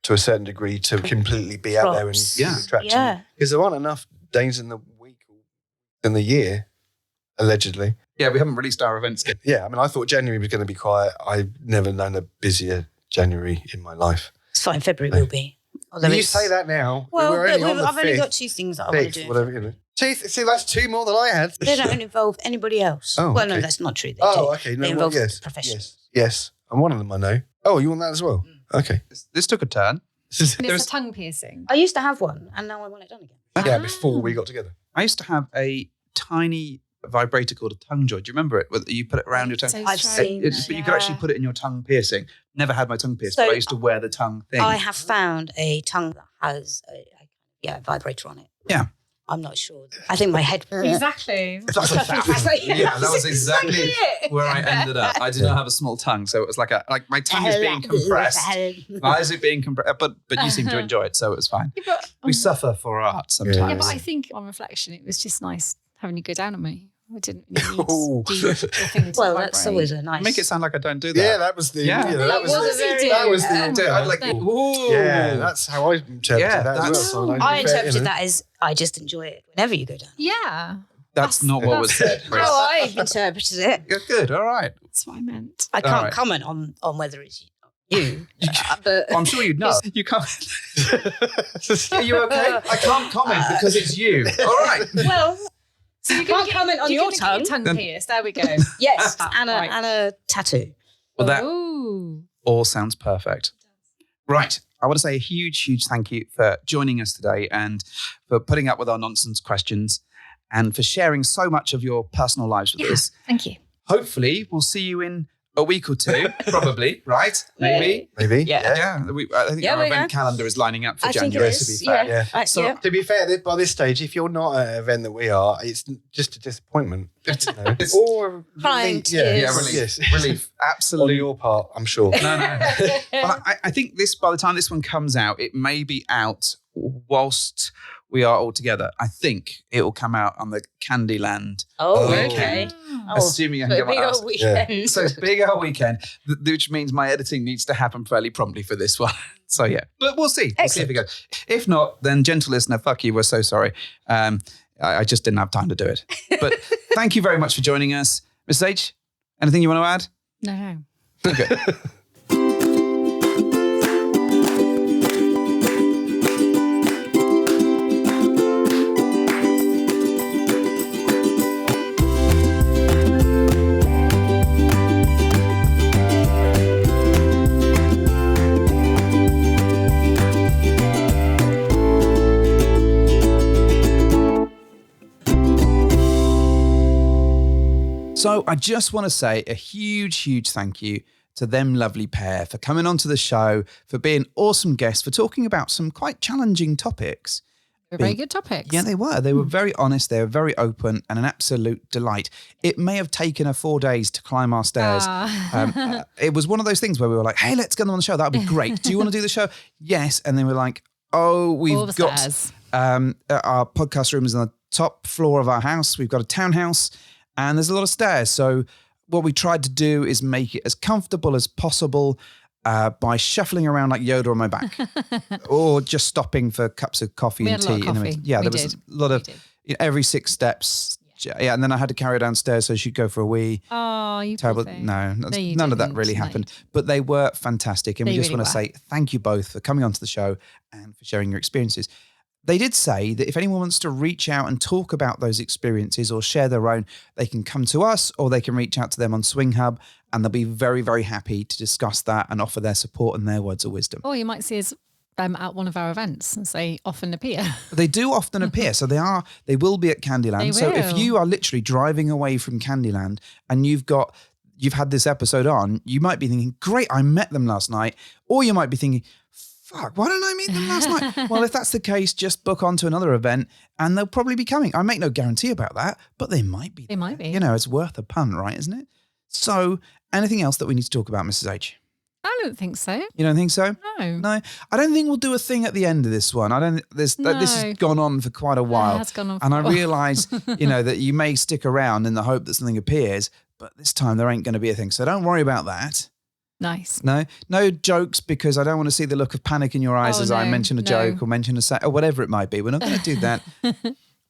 to a certain degree to completely be out there and interaction. Yeah. Because there aren't enough days in the week or in the year, allegedly. Yeah, we haven't released our events yet. Yeah, I mean, I thought January was going to be quiet. I've never known a busier January in my life. It's fine, February will be. Although you say that now. Well, we're only on the I've only 5th, got 2 things that I want to do. whatever, See, that's 2 more than I had. They don't involve anybody else. Oh, well, no, okay. that's not true. They do. Okay. No, They involve yes. professionals. Yes. And one of them I know. Oh, you want that as well? Okay. This took a turn. And it's a tongue piercing. I used to have one, and now I want it done again. Yeah, before we got together. I used to have a tiny vibrator called a tongue joy. Do you remember it? You put it around your tongue. I've seen But you could actually put it in your tongue piercing. Never had my tongue pierced, So but I used to wear the tongue thing. I have found a tongue that has a vibrator on it. Yeah. I'm not sure. I think my head... Exactly. Yeah, that was exactly where I ended up. I did not have a small tongue, so it was like my tongue is being compressed. Why is it being compressed? But you seem to enjoy it, so it was fine. Yeah, but, We suffer for art sometimes. yeah, but I think on reflection, it was just nice having you go down on me. I didn't need to do your thing to Well, that's vibrate. always a nice... Make it sound like I don't do that. Yeah, that was the... Yeah. that was the... I'd like, ooh. Yeah, that's how I interpreted that as well. So I interpreted that as I just enjoy it whenever you go down. Yeah. That's not what was said. Chris. How I've interpreted it. Yeah, good. All right. That's what I meant. I can't right. comment on whether it's you. But Well, I'm sure you'd know. You can't. Are you okay? I can't comment because it's you. All right. well, So you can't comment on your tongue. Tongue pierced. There we go. Yes, and Right. a tattoo. Well, that Ooh. all sounds perfect. Right. I want to say a huge, huge thank you for joining us today and for putting up with our nonsense questions and for sharing so much of your personal lives with us. Thank you. Hopefully, we'll see you in a week or two, probably, right? Maybe. Maybe. Yeah. Yeah. I think our event calendar is lining up for I think it January, is. to be fair. Yeah. So to be fair, by this stage, if you're not at an event that we are, it's just a disappointment. It's- or Crying relief. tears. Yeah, relief. Yes. Relief. On Absolutely. your part, I'm sure. No. Well, I think by the time this one comes out, it may be out whilst we are all together. I think it will come out on the Candyland. Oh, weekend. okay. Assuming I can So get my big ass. old weekend. So it's big old weekend, which means my editing needs to happen fairly promptly for this one. So yeah, but we'll see. We'll see if it goes. If not, then gentle listener, fuck you. We're so sorry. I just didn't have time to do it. But thank you very much for joining us. Mrs. H, anything you want to add? No. Okay. So I just want to say a huge, huge thank you to them lovely pair for coming onto the show, for being awesome guests, for talking about some quite challenging topics. Very good topics. Yeah, they were. They were very honest. They were very open and an absolute delight. It may have taken her 4 days to climb our stairs. It was one of those things where we were like, hey, let's get them on the show. That would be great. Do you want to do the show? Yes. And then we're like, oh, we've got our podcast room is on the top floor of our house. We've got a townhouse and there's a lot of stairs. So what we tried to do is make it as comfortable as possible by shuffling around like Yoda on my back or just stopping for cups of coffee and tea. There was a lot of, every 6 steps. Yeah. And then I had to carry her downstairs so she'd go for a wee. Oh, you terrible. No, none of that really happened. But they were fantastic. And we just want to say thank you both for coming onto the show and for sharing your experiences. They did say that if anyone wants to reach out and talk about those experiences or share their own, they can come to us or they can reach out to them on Swinghub and they'll be very, very happy to discuss that and offer their support and their words of wisdom. Or you might see us at one of our events and they often appear. They do often appear. So they will be at Candyland. So if you are literally driving away from Candyland and you've had this episode on, you might be thinking, great, I met them last night. Or you might be thinking, fuck, why didn't I meet them last night? Well, if that's the case, just book on to another event and they'll probably be coming. I make no guarantee about that, but they might be. They might be. It's worth a punt, right, isn't it? So anything else that we need to talk about, Mrs. H? I don't think so. You don't think so? No. I don't think we'll do a thing at the end of this one. This has gone on for quite a while. It has gone on for and a I while. realise, that you may stick around in the hope that something appears, but this time there ain't going to be a thing. So don't worry about that. Nice. No jokes, because I don't want to see the look of panic in your eyes as I mention a joke or mention or whatever it might be. We're not going to do that.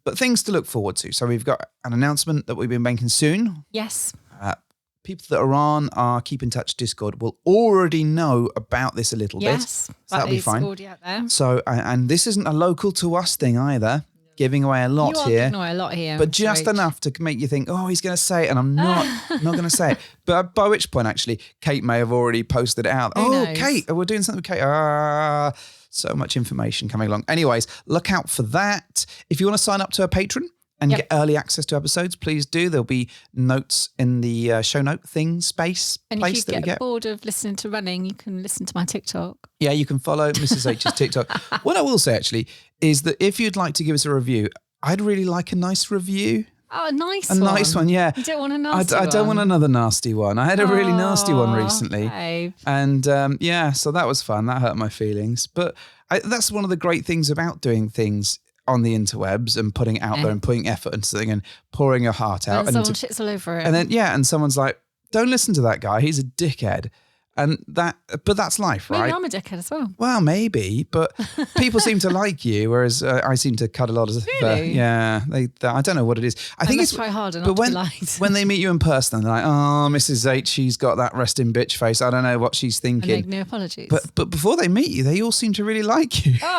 But things to look forward to. So we've got an announcement that we've been making soon. Yes. People that are on our Keep in Touch Discord will already know about this a little bit. Yes. So that'll be fine. Already out there. So, and this isn't a local to us thing either. Giving away a lot You are here. giving away a lot here. But just enough to make you think, oh, he's going to say it, and I'm not going to say it. But by which point, actually, Kate may have already posted it out. Who knows? Kate, we're doing something with Kate. So much information coming along. Anyways, look out for that. If you want to sign up to a patron and get early access to episodes, please do. There'll be notes in the show note place and place if that you we get get. bored of listening to running, you can listen to my TikTok. Yeah, you can follow Mrs. H's TikTok. What I will say, actually, is that if you'd like to give us a review, I'd really like a nice review. Oh, a nice one. A nice one, yeah. You don't want a nasty one? I don't want another nasty one. I had a really nasty one recently. Babe. And so that was fun. That hurt my feelings. But that's one of the great things about doing things on the interwebs and putting it out there and putting effort into something and pouring your heart out. And someone shits all over it. And then, and someone's like, don't listen to that guy. He's a dickhead. But that's life, right? Maybe I'm a dickhead as well. Well, maybe, but people seem to like you, whereas I seem to cut a lot of. Really? I don't know what it is. I think must try harder not to be liked. When they meet you in person, they're like, "Oh, Mrs. H, she's got that resting bitch face. I don't know what she's thinking." And make no apologies. But before they meet you, they all seem to really like you. Well,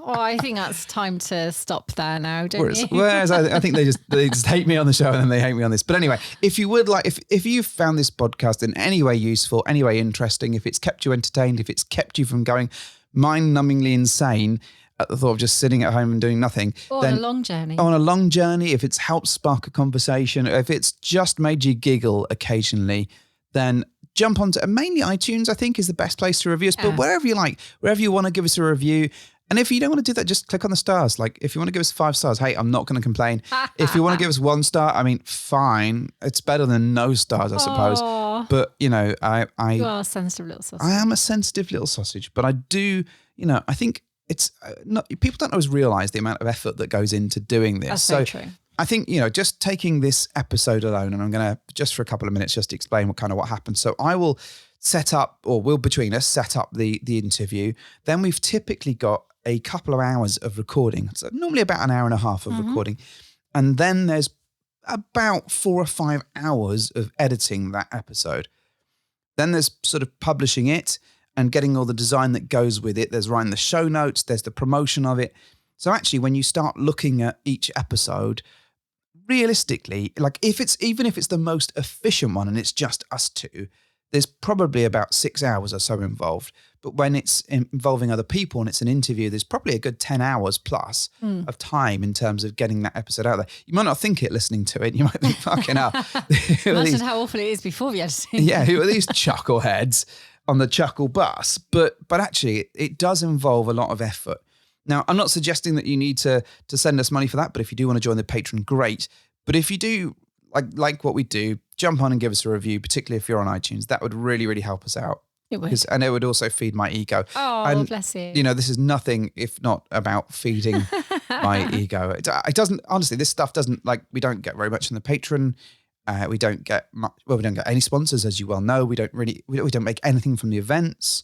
I think that's time to stop there now, don't you? Whereas I think they just hate me on the show and then they hate me on this. But anyway, if you would like, if you've found this podcast in any way useful, any way interesting, if it's kept you entertained, if it's kept you from going mind-numbingly insane at the thought of just sitting at home and doing nothing. Or on a long journey. On a long journey, if it's helped spark a conversation, if it's just made you giggle occasionally, then jump onto, mainly iTunes, I think, is the best place to review us. But wherever you like, wherever you want to give us a review. And if you don't want to do that, just click on the stars. Like, if you want to give us 5 stars, hey, I'm not going to complain. If you want to give us 1 star, I mean, fine. It's better than no stars, I suppose. But, you are a sensitive little sausage. I am a sensitive little sausage. But I do, I think it's not, people don't always realise the amount of effort that goes into doing this. That's so true. I think, just taking this episode alone, and I'm going to, just for a couple of minutes, just explain what happened. So I will set up, or we'll between us set up the interview. Then we've typically got a couple of hours of recording. So normally about an hour and a half of recording. And then there's about 4 or 5 hours of editing that episode. Then there's sort of publishing it and getting all the design that goes with it. There's writing the show notes. There's the promotion of it. So actually, when you start looking at each episode, realistically, like even if it's the most efficient one and it's just us two, there's probably about 6 hours or so involved. But when it's involving other people and it's an interview, there's probably a good 10 hours plus of time in terms of getting that episode out there. You might not think it listening to it. You might think, fucking hell. Imagine how awful it is before the editing. Yeah, who are these chuckleheads on the chuckle bus? But actually, it does involve a lot of effort. Now, I'm not suggesting that you need to send us money for that, but if you do want to join the Patreon, great. But if you do like what we do, jump on and give us a review, particularly if you're on iTunes. That would really, really help us out. It would. And it would also feed my ego. Oh, and, bless you. You know, this is nothing if not about feeding my ego. It doesn't, honestly, this stuff doesn't, we don't get very much in the Patreon. We don't get much, we don't get any sponsors, as you well know. We don't make anything from the events.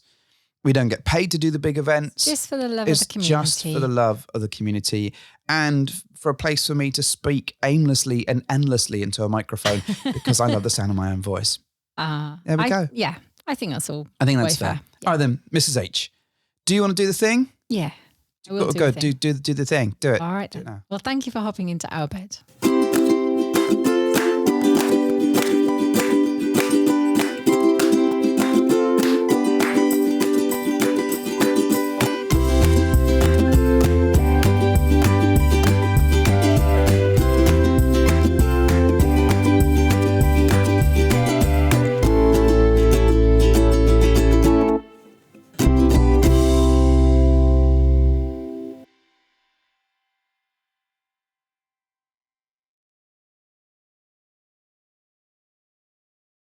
We don't get paid to do the big events. Just for the love of the community. It's just for the love of the community and for a place for me to speak aimlessly and endlessly into a microphone because I love the sound of my own voice. There we go. Yeah, I think that's all. I think that's fair. Yeah. All right then, Mrs. H, do you want to do the thing? Yeah. Go do the thing. Do it. All right do then. it now. Well, thank you for hopping into our bed.